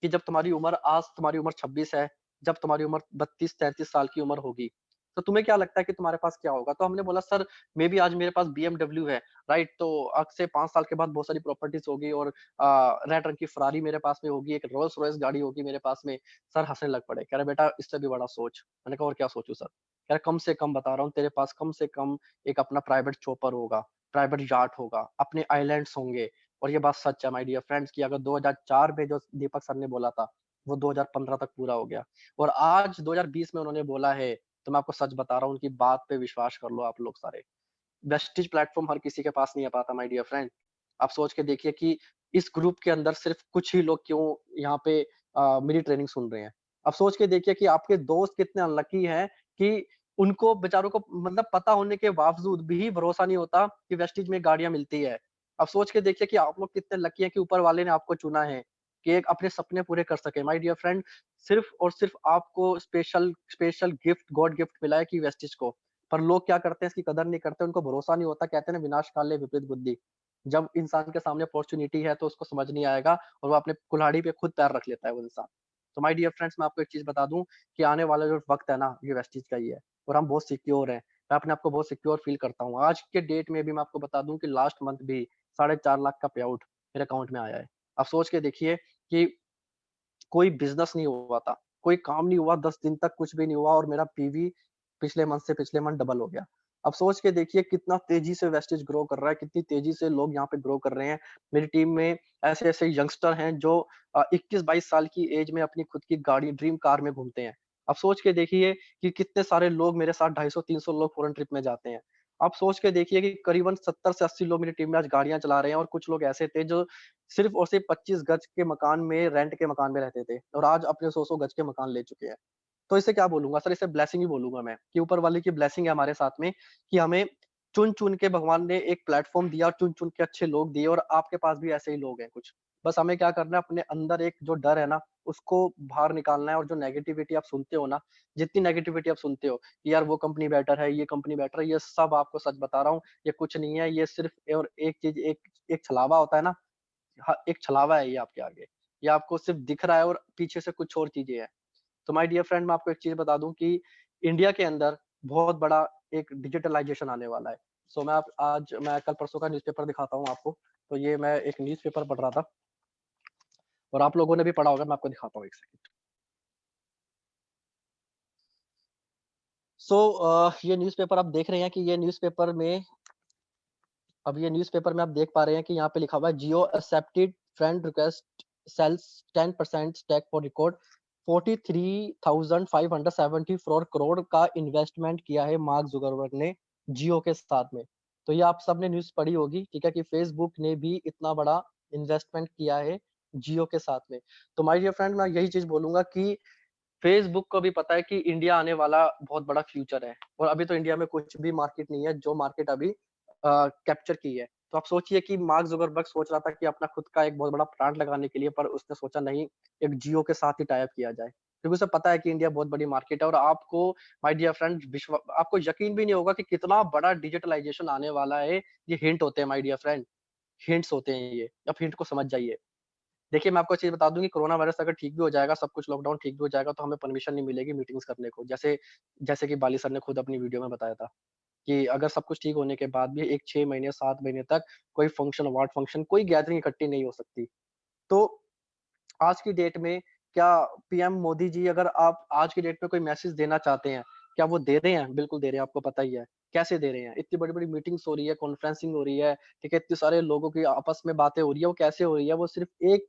कि जब तुम्हारी उम्र, आज तुम्हारी उम्र 26 है, जब तुम्हारी उम्र 32-33 साल की उम्र होगी, तो तुम्हें क्या लगता है कि तुम्हारे पास क्या होगा? तो हमने बोला सर, मे बी आज मेरे पास BMW है, राइट। तो आज से 5 साल के बाद बहुत सारी प्रॉपर्टीज होगी, और रेड रंग की फरारी मेरे पास में होगी, एक रोल्स रॉयस गाड़ी होगी मेरे पास में। सर हंसने लग पड़े, कह रहे बेटा इससे भी बड़ा सोच। मैंने कहा और क्या सोचूं सर? कह रहे कम से कम बता रहा हूँ, तेरे पास कम से कम एक अपना प्राइवेट चोपर होगा, प्राइवेट याट होगा, अपने आइलैंड्स होंगे। और ये बात सच है माय डियर फ्रेंड्स, कि अगर 2004 में जो दीपक सर ने बोला था, वो 2015 तक पूरा हो गया। और आज 2020 में उन्होंने बोला है, तो मैं आपको सच बता रहा हूँ, उनकी बात पे विश्वास कर लो आप लोग सारे। वेस्टिज प्लेटफॉर्म हर किसी के पास नहीं आ पाता माय डियर फ्रेंड। आप सोच के देखिए कि इस ग्रुप के अंदर सिर्फ कुछ ही लोग क्यों यहाँ पे मेरी ट्रेनिंग सुन रहे हैं। अब सोच के देखिए कि आपके दोस्त कितने अनलकी हैं कि उनको बेचारों को मतलब पता होने के बावजूद भी भरोसा नहीं होता कि वेस्टिज में गाड़ियां मिलती है। अब सोच के देखिए कि आप लोग कितने लकी हैं कि ऊपर वाले ने आपको चुना है कि एक अपने सपने पूरे कर सके। माय डियर फ्रेंड, सिर्फ और सिर्फ आपको special special gift, God gift मिला है कि वेस्टिज को। पर लोग क्या करते हैं, इसकी कदर नहीं करते, उनको भरोसा नहीं होता। कहते हैं ना, विनाश काले विपरीत बुद्धि। जब इंसान के सामने अपॉर्चुनिटी है तो उसको समझ नहीं आएगा, और वो अपने कुल्हाड़ी पे खुद पैर रख लेता है वो इंसान। तो माय डियर फ्रेंड्स, मैं आपको एक चीज बता दूं कि आने वाला जो वक्त है ना, ये वेस्टीज का ही है, और हम बहुत सिक्योर हैं। मैं अपने आप को बहुत सिक्योर फील करता हूँ। आज के डेट में भी मैं आपको बता दूं कि लास्ट मंथ भी 4.5 लाख का पे आउट मेरे अकाउंट में आया है। आप सोच के देखिए कि कोई बिज़नेस नहीं हुआ था, कोई काम नहीं हुआ, 10 दिन तक कुछ भी नहीं हुआ, और मेरा पीवी पिछले मंथ से पिछले मंथ डबल हो गया। अब सोच के देखिए कितना तेज़ी से वेस्टेज ग्रो कर रहा है, कितनी तेज़ी से लोग यहाँ पे ग्रो कर रहे हैं। मेरी टीम में ऐसे-ऐसे यंगस्टर हैं जो 21-22 साल की एज में अपनी खुद की गाड़ी, ड्रीम कार में घूमते हैं। अब सोच के देखिए कि कितने सारे लोग मेरे साथ 250-300 लोग फॉरेन ट्रिप में जाते हैं। आप सोच के देखिए कि करीबन 70 से 80 लोग मेरी टीम में आज गाड़ियाँ चला रहे हैं, और कुछ लोग ऐसे थे जो सिर्फ और सिर्फ 25 गज के मकान में, रेंट के मकान में रहते थे, और आज अपने 100-100 गज के मकान ले चुके हैं। तो इसे क्या बोलूँगा सर, इसे ब्लेसिंग ही बोलूँगा मैं, कि ऊपर वाले की ब्लेसिंग है हमारे साथ में, कि हमें चुन-चुन के भगवान ने एक प्लेटफ़ॉर्म दिया, चुन-चुन के अच्छे लोग दिए, और आपके पास भी ऐसे ही लोग हैं कुछ। बस हमें क्या करना है, अपने अंदर एक जो डर है ना, उसको बाहर निकालना है। और जो नेगेटिविटी आप सुनते हो ना, जितनी नेगेटिविटी आप सुनते हो कि यार वो कंपनी बेटर है, ये कंपनी बेटर है, ये सब आपको सच बता रहा हूँ, ये कुछ नहीं है। ये सिर्फ और एक चीज़, एक एक छलावा होता है ना, हाँ, एक छलावा है ये आपके आगे। ये आपको सिर्फ़ दिख रहा है, और पीछे से कुछ और चीज़ें हैं। तो माय डियर फ्रेंड, मैं आपको एक चीज़ बता दूँ कि इंडिया के अंदर बहुत बड़ा एक डिजिटलाइज़ेशन आने वाला है। सो मैं कल परसों का न्यूज़पेपर दिखाता हूँ आपको। तो ये मैं एक न्यूज़पेपर पढ़ रहा था और आप लोगों ने भी पढ़ा होगा, मैं आपको दिखाता हूँ 1 सेकंड। ये न्यूज़पेपर आप देख रहे हैं कि ये न्यूज़पेपर में आप देख पा रहे हैं कि यहाँ पे लिखा हुआ है Jio accepted friend request sales 10% stake for record 43,574 crore का इन्वेस्टमेंट किया है मार्क जुकरबर्ग ने जियो के साथ में। तो ये आप सबने न्यूज़ पढ़ी होगी, ठीक है, कि फेसबुक ने भी इतना बड़ा इन्वेस्टमेंट किया है जियो के साथ में। तो माय डियर फ्रेंड, मैं यही चीज़ बोलूँगा कि फेसबुक को भी पता है कि इंडिया आने वाला बहुत बड़ा फ्यूचर है और अभी तो इंडिया में कुछ भी मार्केट नहीं है जो मार्केट अभी कैप्चर की है। तो आप सोचिए कि मार्क जुकरबर्ग सोच रहा था कि अपना खुद का एक बहुत बड़ा प्लांट लगाने के लिए, पर उसने सोचा नहीं, एक जियो के साथ ही टाई अप किया जाए, क्योंकि उसे पता है कि इंडिया बहुत बड़ी मार्केट है। और आपको माय डियर फ्रेंड आपको यकीन भी नहीं होगा कि कितना बड़ा डिजिटलाइजेशन आने वाला है। ये हिंट होते हैं माय डियर फ्रेंड, हिंट्स होते हैं ये, अब हिंट को समझ जाइए। देखिए, मैं आपको एक चीज़ बता दूँ कि कोरोना वायरस अगर ठीक भी हो जाएगा, सब कुछ लॉकडाउन ठीक भी हो जाएगा, तो हमें परमिशन नहीं मिलेगी मीटिंग्स करने को। जैसे जैसे कि बाली सर ने खुद अपनी वीडियो में बताया था कि अगर सब कुछ ठीक होने के बाद भी एक 6 महीने, 7 महीने तक कोई फंक्शन, अवार्ड फंक्शन, कोई गैदरिंग इकट्ठी नहीं हो सकती। तो आज की डेट में क्या पीएम मोदी जी, अगर आप आज की डेट में कोई मैसेज देना चाहते हैं, क्या वो दे रहे हैं? बिल्कुल दे रहे हैं, आपको पता ही है। कैसे दे रहे हैं? इतनी बड़ी-बड़ी मीटिंग्स हो रही है, कॉन्फ्रेंसिंग हो रही है, ठीक है? इतने सारे लोगों की आपस में बातें हो रही है, वो कैसे हो रही है? वो सिर्फ़ एक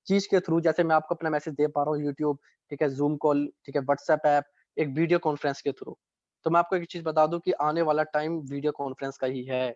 चीज़ के थ्रू, जैसे मैं आपको अपना मैसेज दे पा रहा हूँ यूट्यूब, ठीक है? ज़ूम कॉल, ठीक है? व्हाट्सएप ऐप, एक वीडियो कॉन्फ्रेंस के थ्रू। तो मैं आपको एक चीज़ बता दूँ कि आने वाला टाइम वीडियो कॉन्फ्रेंस का ही है।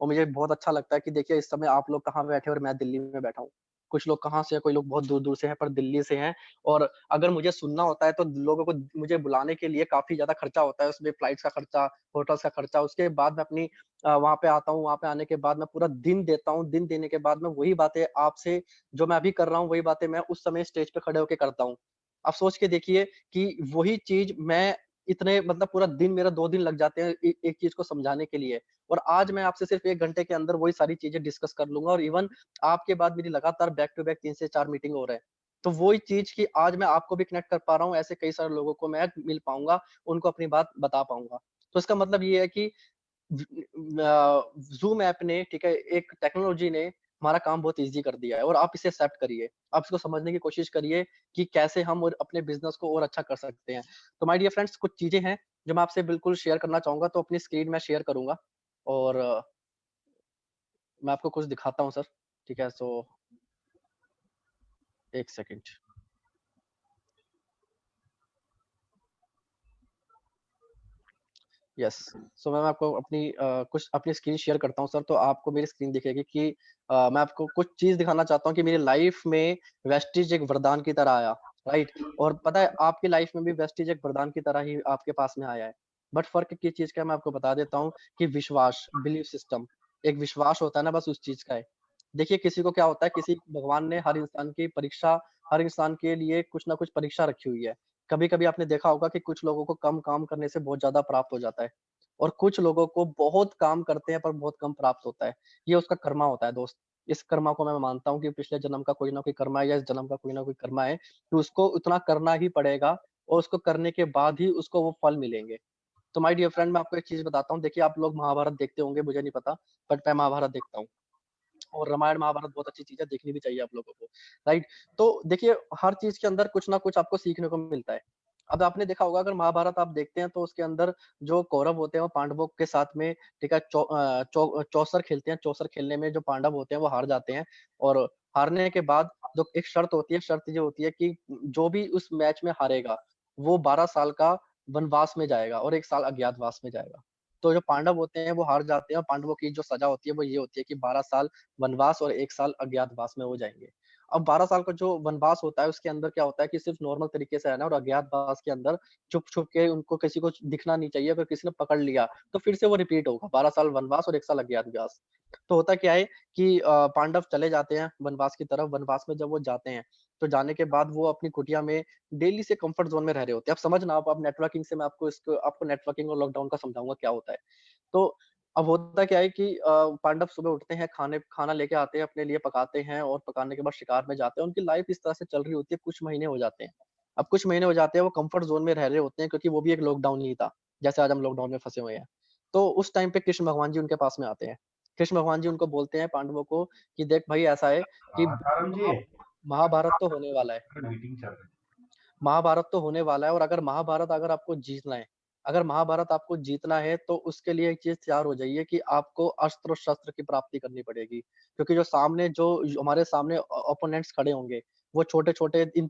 और मुझे बहुत अच्छा लगता है कि देखिए इस समय आप लोग कहाँ बैठे हैं और मैं दिल्ली में बैठा हूँ। कुछ लोग कहाँ से हैं, कोई लोग बहुत दूर-दूर से हैं, पर दिल्ली से हैं। और अगर मुझे सुनना होता है तो लोगों को मुझे बुलाने के लिए काफ़ी ज़्यादा खर्चा होता है, उसमें फ्लाइट्स का खर्चा, होटल्स का खर्चा, उसके बाद मैं अपनी वहाँ पे आता हूँ, वहाँ पे आने के बाद मैं पूरा दिन देता हूँ, दिन देने के बाद मैं वही बातें आपसे, जो मैं अभी कर रहा हूँ, वही बातें मैं उस समय स्टेज पे खड़े होके करता हूँ। आप सोच के देखिए कि वही चीज़ मैं इतने, मतलब पूरा दिन, मेरा 2 दिन लग जाते हैं एक चीज़ को समझाने के लिए। और आज मैं आपसे सिर्फ 1 घंटे के अंदर वही सारी चीज़ें डिस्कस कर लूँगा और इवन आपके बाद मेरी लगातार बैक टू बैक 3 से 4 मीटिंग हो रहे हैं। तो वही चीज़ कि आज मैं आपको भी कनेक्ट कर पा रहा हूँ, ऐसे कई सारे लोगों को मैं मिल पाऊँगा, उनको अपनी बात बता पाऊँगा। तो इसका मतलब ये है कि ज़ूम ऐप ने, ठीक है, एक टेक्नोलॉजी ने हमारा काम बहुत ईज़ी कर दिया है और आप इसे एक्सेप्ट करिए। आप इसको समझने की कोशिश करिए कि कैसे हम और अपने बिज़नेस को और अच्छा कर सकते हैं। तो माय डियर फ्रेंड्स, कुछ चीज़ें हैं जो मैं आपसे बिल्कुल शेयर करना चाहूँगा, तो अपनी स्क्रीन मैं शेयर करूँगा और मैं आपको कुछ दिखाता हूँ सर, ठीक है? 1 सेकंड। यस। मैं आपको कुछ अपनी स्क्रीन शेयर करता हूँ सर, तो आपको मेरी स्क्रीन दिखेगी कि मैं आपको कुछ चीज़ दिखाना चाहता हूँ कि मेरी लाइफ़ में वेस्टीज एक वरदान की तरह आया, राइट? और पता है आपकी लाइफ़ में भी वेस्टीज एक वरदान की तरह ही आपके पास में आया है। बट फ़र्क किस चीज़ का है मैं आपको बता देता हूँ कि विश्वास, बिलीफ सिस्टम, एक विश्वास होता है ना, बस उस चीज़ का है। देखिए किसी को क्या होता है, किसी भगवान ने हर इंसान की परीक्षा, हर इंसान के लिए कुछ ना कुछ परीक्षा रखी हुई है। कभी-कभी आपने देखा होगा कि कुछ लोगों को कम काम करने से बहुत ज़्यादा प्राप्त हो जाता है और कुछ लोगों को बहुत काम करते हैं पर बहुत कम प्राप्त होता है। ये उसका कर्मा होता है दोस्त। इस कर्मा को मैं मानता हूँ कि पिछले जन्म का कोई ना कोई कर्मा है या इस जन्म का कोई ना कोई कर्मा है, कि उसको उतना करना ही पड़ेगा और उसको करने के बाद ही उसको वो फल मिलेंगे। तो माय डियर फ्रेंड, मैं आपको एक चीज़ बताता हूँ, देखिए आप लोग महाभारत देखते होंगे, मुझे नहीं पता, बट मैं महाभारत देखता हूँ। और रामायण, महाभारत बहुत अच्छी चीज़ है, देखनी भी चाहिए आप लोगों को, राइट? तो देखिए हर चीज़ के अंदर कुछ ना कुछ आपको सीखने को मिलता है। अब आपने देखा होगा, अगर महाभारत आप देखते हैं तो उसके अंदर जो कौरव होते हैं वो पांडवों के साथ में, ठीक है, चौसर खेलते हैं, चौसर खेलने में जो पांडव होते हैं वो हार जाते हैं और हारने के बाद जो एक शर्त होती है, शर्त ये होती है कि जो भी उस मैच में हारेगा, वो 12 साल का वनवास में जाएगा और 1 साल अज्ञातवास में जाएगा। तो जो पांडव होते हैं वो हार जाते हैं और पांडवों की जो सज़ा होती है वो ये होती है कि 12 साल वनवास और 1 साल अज्ञातवास में वो जाएँगे। अब 12 साल का जो वनवास होता है उसके अंदर क्या होता है कि सिर्फ़ नॉर्मल तरीके से रहना है और अज्ञातवास के अंदर छुप-छुप के, उनको किसी को दिखना नहीं चाहिए, अगर किसी ने पकड़ लिया तो फिर से वो रिपीट होगा, 12 साल वनवास और 1 साल अज्ञातवास। तो होता क्या है कि पांडव चले जाते हैं वनवास की तरफ, वनवास में जब वो जाते हैं, तो जाने के बाद वो अपनी कुटिया में डेली से कम्फर्ट ज़ोन में रह रहे होते हैं। अब समझना आप नेटवर्किंग से मैं आपको नेटवर्किंग और लॉकडाउन का समझाऊँगा क्या होता है। तो अब होता क्या है कि पांडव सुबह उठते हैं, खाना लेके आते हैं, अपने लिए पकाते हैं और पकाने के बाद शिकार में जाते हैं। उनकी लाइफ इस तरह से चल रही होती है, कुछ महीने हो जाते हैं। अब कुछ महीने हो जाते हैं, वो कम्फर्ट ज़ोन में रह रहे होते हैं क्योंकि वो भी एक लॉकडाउन ही था, जैसे आज हम लॉकडाउन में फँसे हुए हैं। तो उस टाइम पे कृष्ण भगवान जी उनके पास में आते हैं। कृष्ण भगवान जी उनको बोलते हैं पांडवों को कि देख भाई ऐसा है कि ठारम जी, महाभारत तो होने वाला है, मीटिंग चल रही है। महाभारत तो होने वाला है, और अगर आपको जीतना है, अगर महाभारत आपको जीतना है तो उसके लिए एक चीज तैयार हो जाइए कि आपको अस्त्र शस्त्र की प्राप्ति करनी पड़ेगी, क्योंकि जो हमारे सामने ओपोनेंट्स खड़े होंगे, वो छोटे छोटे इन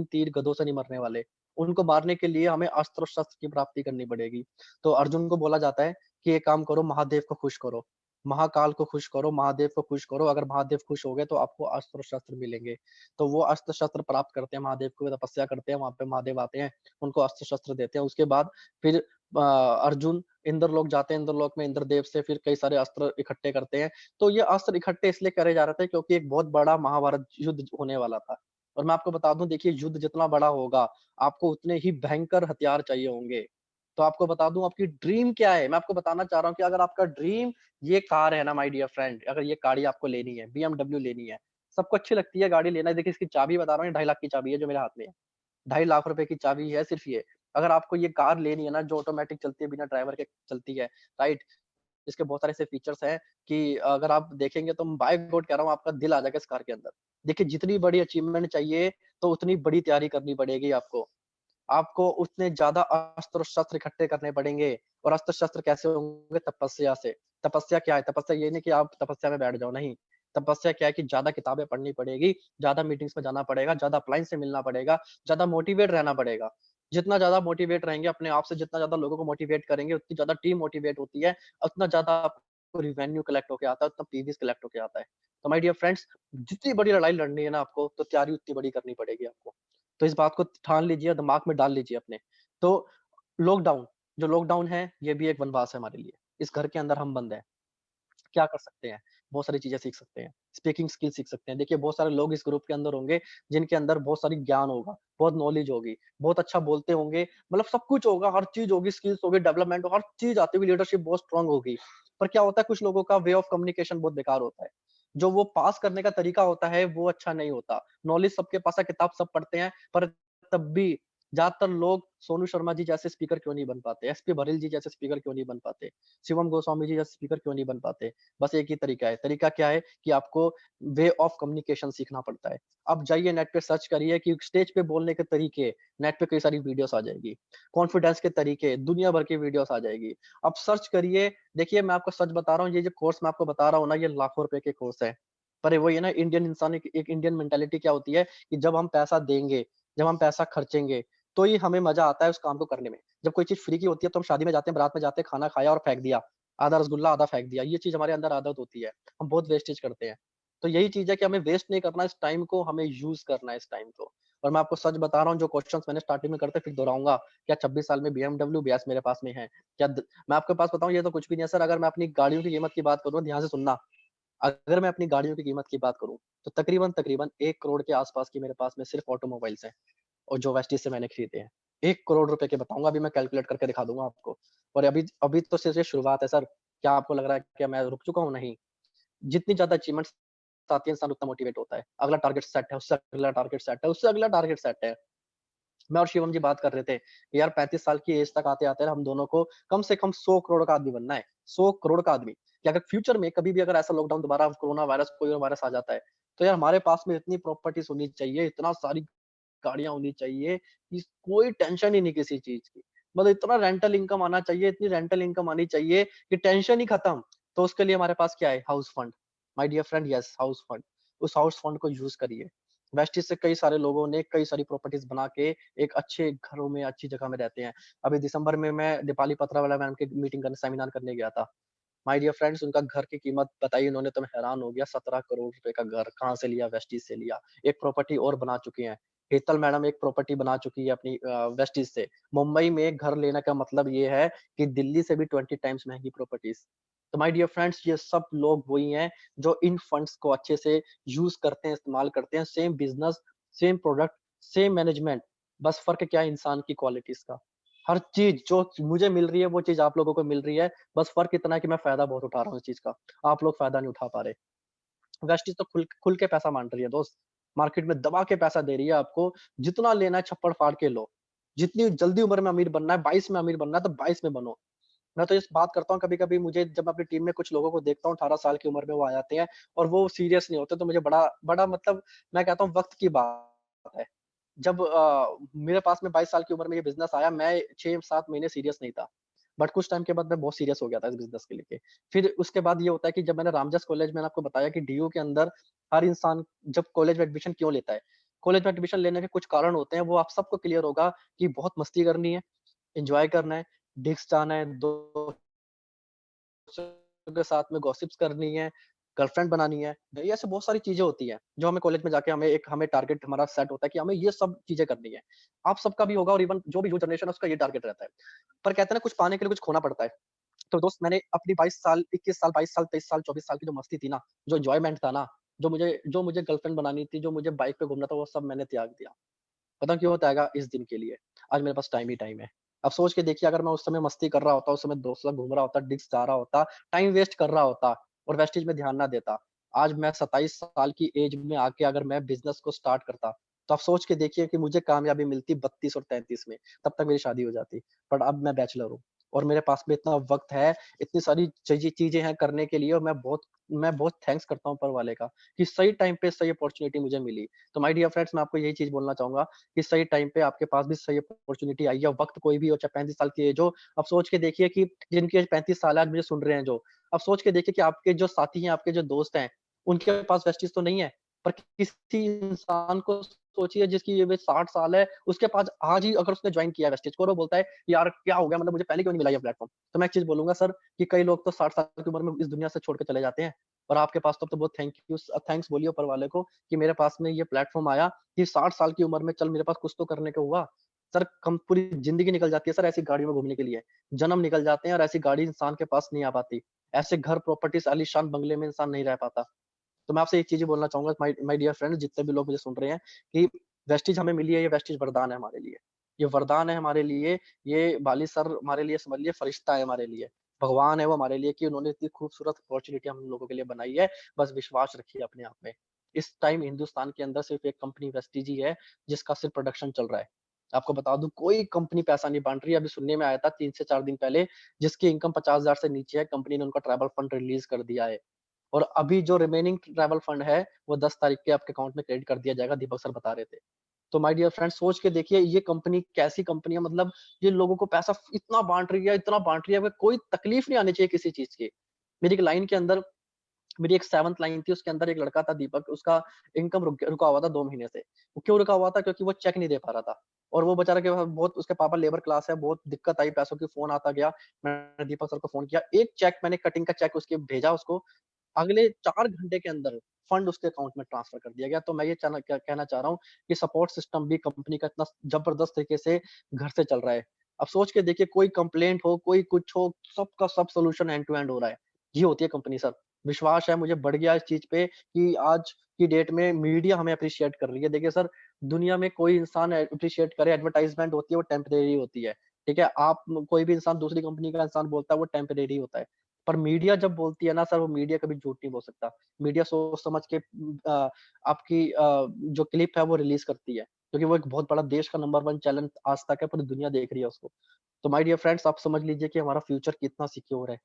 तीर गधों से नहीं मरने वाले। उनको मारने के लिए हमें अस्त्र शस्त्र की प्राप्ति करनी पड़ेगी। तो अर्जुन को बोला जाता है कि एक काम करो, महादेव को खुश करो, महाकाल को खुश करो, महादेव को खुश करो। अगर महादेव खुश हो गए तो आपको अस्त्र शस्त्र मिलेंगे। तो वो अस्त्र शस्त्र प्राप्त करते हैं, महादेव को तपस्या करते हैं, वहां पे महादेव आते हैं, उनको अस्त्र शस्त्र देते हैं। उसके बाद फिर अर्जुन इंद्रलोक जाते हैं, इंद्रलोक में इंद्रदेव से फिर कई सारे अस्त्र इकट्ठे करते हैं। तो ये अस्त्र इकट्ठे इसलिए करे जा रहे थे क्योंकि एक बहुत बड़ा महाभारत युद्ध होने वाला था। और मैं आपको बता दूं, देखिए युद्ध जितना बड़ा होगा, आपको उतने ही भयंकर हथियार चाहिए होंगे। तो आपको बता दूं आपकी ड्रीम क्या है। मैं आपको बताना चाह रहा हूँ कि अगर आपका ड्रीम ये कार है ना माय डियर फ्रेंड, अगर ये गाड़ी आपको लेनी है, BMW लेनी है, सबको अच्छी लगती है गाड़ी लेना। देखिए इसकी चाबी बता रहा हूँ, 2.5 लाख की चाबी है जो मेरे हाथ में है। 2.5 लाख रुपए की चाबी है सिर्फ ये। अगर आपको ये कार लेनी है ना, जो ऑटोमेटिक चलती है, बिना ड्राइवर के चलती है, राइट, इसके बहुत सारे ऐसे फीचर्स हैं कि अगर आप देखेंगे तो मैं बाय गॉड कह रहा हूँ, आपका दिल आ जाएगा इस कार के अंदर। देखिए जितनी बड़ी अचीवमेंट चाहिए तो उतनी बड़ी तैयारी करनी पड़ेगी आपको। आपको उतने ज्यादा अस्त्र शस्त्र इकट्ठे करने पड़ेंगे। और अस्त्र शस्त्र कैसे होंगे? तपस्या से। तपस्या क्या है? तपस्या ये नहीं कि आप तपस्या में बैठ जाओ, नहीं। तपस्या क्या है कि ज्यादा किताबें पढ़नी पड़ेगी, ज्यादा मीटिंग्स में जाना पड़ेगा, ज्यादा अपलाइन से मिलना पड़ेगा, ज्यादा मोटिवेट रहना पड़ेगा। जितना ज्यादा मोटिवेट रहेंगे अपने आप से, जितना ज्यादा लोगों को मोटिवेट करेंगे, उतनी ज्यादा टीम मोटिवेट होती है, उतना ज्यादा आपको रिवेन्यू कलेक्ट होके आता है, उतना पीवीज कलेक्ट होके आता है। तो माय डियर फ्रेंड्स, जितनी बड़ी लड़ाई लड़नी है ना आपको, तो तैयारी उतनी बड़ी करनी पड़ेगी आपको। तो इस बात को ठान लीजिए, दिमाग में डाल लीजिए अपने। तो लॉकडाउन, जो लॉकडाउन है, ये भी एक वनवास है हमारे लिए। इस घर के अंदर हम बंद हैं। क्या कर सकते हैं? बहुत सारी चीजें सीख सकते हैं, स्पीकिंग स्किल सीख सकते हैं। देखिए बहुत सारे लोग इस ग्रुप के अंदर होंगे जिनके अंदर बहुत सारी ज्ञान होगा, बहुत नॉलेज होगी, बहुत अच्छा बोलते होंगे, मतलब सब कुछ होगा, हर चीज होगी, स्किल्स होगी, डेवलपमेंट, हर चीज आती हुई, लीडरशिप बहुत स्ट्रांग होगी। पर क्या होता है, कुछ लोगों का वे ऑफ कम्युनिकेशन बहुत बेकार होता है। जो वो पास करने का तरीका होता है वो अच्छा नहीं होता। नॉलेज सबके पास है, किताब सब पढ़ते हैं, पर तब भी ज्यादातर लोग सोनू शर्मा जी जैसे स्पीकर क्यों नहीं बन पाते, SP बरिल जी जैसे स्पीकर क्यों नहीं बन पाते, शिवम गोस्वामी जी जैसे स्पीकर क्यों नहीं बन पाते? बस एक ही तरीका है। तरीका क्या है कि आपको वे ऑफ कम्युनिकेशन सीखना पड़ता है। अब जाइए नेट पे सर्च करिए कि स्टेज पे बोलने के तरीके, नेट पे कई सारी वीडियोस आ जाएगी। कॉन्फिडेंस के तरीके, दुनिया भर की वीडियोस आ जाएगी। अब सर्च करिए। देखिए मैं आपको सच बता रहा हूँ, ये जो कोर्स मैं आपको बता रहा हूँ ना, ये लाखों रुपए के कोर्स है। पर वो ये ना, इंडियन इंसान, एक इंडियन मेंटालिटी क्या होती है कि जब हम पैसा देंगे, जब हम पैसा खर्चेंगे, तो ही हमें मजा आता है उस काम को करने में। जब कोई चीज फ्री की होती है तो हम शादी में जाते हैं, बारात में जाते हैं, खाना खाया और फेंक दिया, आधा रसगुल्ला आधा फेंक दिया। ये चीज हमारे अंदर आदत होती है, हम बहुत वेस्टेज करते हैं। तो यही चीज है कि हमें वेस्ट नहीं करना इस टाइम को, हमें यूज करना है इस टाइम को। और मैं आपको सच बता रहा हूँ, जो क्वेश्चंस मैंने स्टार्टिंग में करते फिर दोहराऊंगा, क्या 26 साल में BMW BS मेरे पास में है? मैं आपके पास बताऊं, ये तो कुछ भी नहीं है सर। अगर मैं अपनी गाड़ियों की कीमत की बात करूँ, ध्यान से सुनना, अगर मैं अपनी गाड़ियों की कीमत की बात करूं, तो तकरीबन तकरीबन 1 करोड़ के आसपास की मेरे पास में सिर्फ ऑटोमोबाइल्स हैं, और जो वेस्टीज से मैंने खरीदे हैं। 1 करोड़ रुपए के बताऊंगा, अभी मैं कैलकुलेट करके दिखा दूंगा आपको। और अभी अभी तो सिर्फ ये शुरुआत है सर। क्या आपको लग रहा है कि मैं रुक चुका हूँ? नहीं। जितनी ज्यादा अचीवमेंट्स आती है, इंसान उतना मोटिवेट होता है। अगला टारगेट सेट है, उससे अगला टारगेट सेट है, उससे अगला टारगेट सेट है। मैं और शिवम जी बात कर रहे थे कि यार 35 साल की एज तक आते आते हम दोनों को कम से कम 100 करोड़ का आदमी बनना है। 100 करोड़ का आदमी, कि अगर फ्यूचर में कभी भी अगर ऐसा लॉकडाउन दोबारा, कोरोना वायरस, कोई और वायरस आ जाता है, तो यार हमारे पास में इतनी प्रॉपर्टीज होनी चाहिए, इतना सारी गाड़ियां होनी चाहिए कि कोई टेंशन ही नहीं किसी चीज की। मतलब इतना रेंटल इनकम आना चाहिए, इतनी रेंटल इनकम आनी चाहिए कि टेंशन ही खत्म। तो उसके लिए हमारे पास क्या है? House fund. My dear friend, yes, house fund. उस हाउस फंड को यूज करिए। वेस्टिज से कई सारे लोगों ने कई सारी प्रॉपर्टीज बना के एक अच्छे घरों में, अच्छी जगह में रहते हैं। अभी दिसंबर में मैं दीपाली पत्रावाला मैम की मीटिंग करने, सेमिनार करने गया था। माय डियर फ्रेंड्स, उनका घर की कीमत बताई उन्होंने तो मैं हैरान हो गया। 17 करोड़ रुपए का घर कहाँ से लिया? वेस्टिज से लिया। एक प्रॉपर्टी और बना चुकी हैं। हेतल मैडम एक प्रॉपर्टी बना चुकी है अपनी वेस्टिज से। मुंबई में एक घर लेने का मतलब ये है कि दिल्ली से भी 20 टाइम्स महंगी प्रॉपर्टीज। तो माय डियर फ्रेंड्स, ये सब लोग वही हैं जो इन फंड्स को अच्छे से यूज करते हैं, इस्तेमाल करते हैं। Same business, same product, same management, बस फर्क क्या है? इंसान की क्वालिटीज का। हर चीज जो मुझे मिल रही है वो चीज आप लोगों को मिल रही है। बस फर्क इतना है कि मैं फायदा बहुत उठा रहा हूँ इस चीज का, आप लोग फायदा नहीं उठा पा रहे। वेस्टीज तो खुल खुल के पैसा मान रही है दोस्त। मार्केट में दबा के पैसा दे रही है आपको। जितना लेना है छप्पड़ फाड़ के लो। जितनी जल्दी उम्र में अमीर बनना है, 22 में अमीर बनना है तो 22 में बनो। मैं तो इस बात करता हूँ कभी-कभी मुझे जब मैं अपनी टीम में कुछ लोगों को देखता हूँ 18 साल की उम्र में वो आ जाते हैं और वो सीरियस नहीं होते तो मुझे बड़ा बड़ा मतलब मैं कहता हूँ वक़्त की बात है। जब मेरे पास में 22 साल की उम्र में ये बिज़नेस आया, मैं 6-7 महीने सीरियस नहीं था। बट कुछ टाइम के बाद मैं बहुत सीरियस हो गया था इस बिज़नेस के लेके। फिर उसके बाद ये होता है कि जब मैंने रामजस कॉलेज मैंने आपको बताया कि डीयू के अंदर हर इंसान जब कॉलेज में एडमिशन क्यों लेता है? कॉलेज में एडमिशन लेने के कुछ कारण होते हैं, वो आप सबको क्लियर होगा कि बहुत मस्ती करनी है, एन्जॉय करना है, डिस्क जाना है, दोस्तों के साथ में गॉसिप्स करनी है, गर्लफ्रेंड बनानी है। ये ऐसे बहुत सारी चीज़ें होती हैं, जो हमें कॉलेज में जाके हमें टारगेट हमारा सेट होता है कि हमें ये सब चीज़ें करनी है। आप सबका भी होगा और इवन जो भी न्यू जनरेशन है उसका ये टारगेट रहता है। पर कहते हैं ना कुछ पाने के लिए कुछ खोना पड़ता है। तो दोस्त मैंने अपनी 22 साल, 21 साल, 22 साल, 23 साल, 24 साल की जो मस्ती थी ना, जो एन्जॉयमेंट था ना, जो मुझे गर्लफ्रेंड बनानी थी, जो मुझे बाइक पे घूमना था, वो सब मैंने त्याग दिया। पता क्यों त्यागा? इस दिन के लिए। आज मेरे पास टाइम ही टाइम है। अब सोच के देखिए अगर मैं उस समय मस्ती कर रहा होता, उस समय दोस्तों के साथ घूम रहा होता, डिस्क जा रहा होता, टाइम वेस्ट कर रहा होता और वेस्टेज में ध्यान ना देता। आज मैं 27 साल की एज में आके अगर मैं बिज़नेस को स्टार्ट करता, तो आप सोच के देखिए कि मुझे कामयाबी मिलती 32 और 33 में, तब तक मेरी शादी हो जाती। बट अब मैं बैचलर हूँ और मेरे पास में इतना वक़्त है, इतनी सारी चीज़ें हैं करने के लिए और मैं बहुत थैंक्स करता हूँ ऊपर वाले का, कि सही टाइम पे सही अपॉर्च्युनिटी मुझे मिली। तो माय डियर फ्रेंड्स मैं आपको यही चीज़ बोलना चाहूँगा कि सही टाइम पे आपके पास भी सही अपॉर्च्युनिटी आई है, वक़्त कोई भी हो, चाहे 35 साल की एज हो। अब सोच के देखिए कि जिनकी एज 35 साल है, आज मुझे सुन रहे हैं जो, अब सोच के देखिए कि आपके जो साथी हैं, आपके जो दोस्त हैं, उनके पास वेस्टीज़ तो नहीं है, पर किसी इंसान को सोचिए जिसकी एज 60 साल है, उसके पास आज ही अगर उसने जॉइन किया है वेस्टीज़ को और वो बोलता है, "यार क्या हो गया? मतलब मुझे पहले क्यों नहीं मिला ये प्लेटफ़ॉर्म?" तो मैं एक चीज़ बोलूँगा सर कि कई लोग तो 60 साल की उम्र में इस दुनिया से छोड़ के चले जाते हैं और आपके पास तो बहुत थैंक्स बोलिए ऊपर वाले को कि मेरे पास में ये प्लेटफ़ॉर्म आया कि 60 साल की उम्र में चल मेरे पास कुछ तो करने को हुआ। सर कम पूरी ज़िंदगी निकल जाती है सर ऐसी गाड़ियों में घूमने के लिए। जन्म निकल जाते हैं और ऐसी गाड़ी इंसान के पास नहीं आ पाती। ऐसे घर प्रॉपर्टीज़ आलीशान बंगले में इंसान नहीं रह पाता। तो मैं आपसे एक चीज़ ही बोलना चाहूँगा माय माय डियर फ्रेंड्स जितने भी लोग मुझे सुन रहे हैं कि वेस्टीज हमें मिली है, ये वेस्टीज वरदान है हमारे लिए। ये वरदान है हमारे लिए, ये बाली सर हमारे लिए समझ लीजिए फरिश्ता है हमारे लिए। भगवान है वो हमारे लिए कि उन्होंने इतनी खूबसूरत अपॉर्च्युनिटी हम लोगों के लिए बनाई है, बस विश्वास रखिए अपने आप में। इस टाइम हिंदुस्तान के अंदर सिर्फ़ एक कंपनी वेस्टीज ही है, जिसका सिर्फ़ प्रोडक्शन चल रहा है। आपको बता दूँ कोई कंपनी पैसा नहीं बाँट रही है, अभी सुनने में आया था 3 से 4 दिन पहले, जिसकी इनकम 50,000 से नीचे है, कंपनी ने उनका ट्रैवल फंड रिलीज़ कर दिया है। और अभी जो रिमेनिंग ट्रैवल फंड है, वो 10 तारीख के आपके अकाउंट में क्रेडिट कर दिया जाएगा, दीपक सर बता रहे थे। तो माय डियर फ्रेंड्स सोच के देखिए ये कंपनी कैसी कंपनी है मतलब ये लोगों को पैसा इतना बाँट रही है, कोई तकलीफ नहीं आनी चाहिए किसी चीज़ की। मेरी एक लाइन के अंदर मेरी एक 7th लाइन थी, उसके अंदर एक लड़का था दीपक, उसका इनकम रुका हुआ था 2 महीने से। वो क्यों रुका हुआ था? क्योंकि वो चेक नहीं दे पा रहा था और वो बेचारा के पास बहुत उसके पापा लेबर क्लास है, बहुत दिक्कत आई पैसों की, फ़ोन आता गया। मैंने दीपक सर को फ़ोन किया, एक चेक मैंने कटिंग का चेक उसके भेजा उसको, अगले 4 घंटे के अंदर फंड उसके अकाउंट में ट्रांसफर कर दिया गया। तो मैं ये कहना चाह रहा हूँ कि सपोर्ट सिस्टम भी कंपनी का इतना ज़बरदस्त तरीके से घर से चल रहा है। अब सोच के देखिए कोई कंप्लेंट हो, कोई कुछ हो, सबका सब सॉल्यूशन एंड टू एंड हो रहा है। ये होती है कंपनी सर। विश्वास है मुझे बढ़ गया इस चीज़ पे कि आज की डेट में मीडिया हमें एप्रिशिएट कर रही है। देखिए सर, दुनिया में कोई इंसान एप्रिशिएट करे, एडवर्टाइज़मेंट होती है वो टेम्परेरी होती है। ठीक है? आप कोई भी इंसान दूसरी कंपनी का इंसान बोलता है वो टेम्परेरी होता है। पर मीडिया जब बोलती है ना सर, वो मीडिया कभी झूठ नहीं बोल सकता। मीडिया सोच समझ के आपकी जो क्लिप है वो रिलीज़ करती है, क्योंकि वो एक बहुत बड़ा देश का नंबर 1 चैनल आज तक है, पूरी दुनिया देख रही है उसको। तो माय डियर फ्रेंड्स आप समझ लीजिए कि हमारा फ्यूचर कितना सिक्योर है,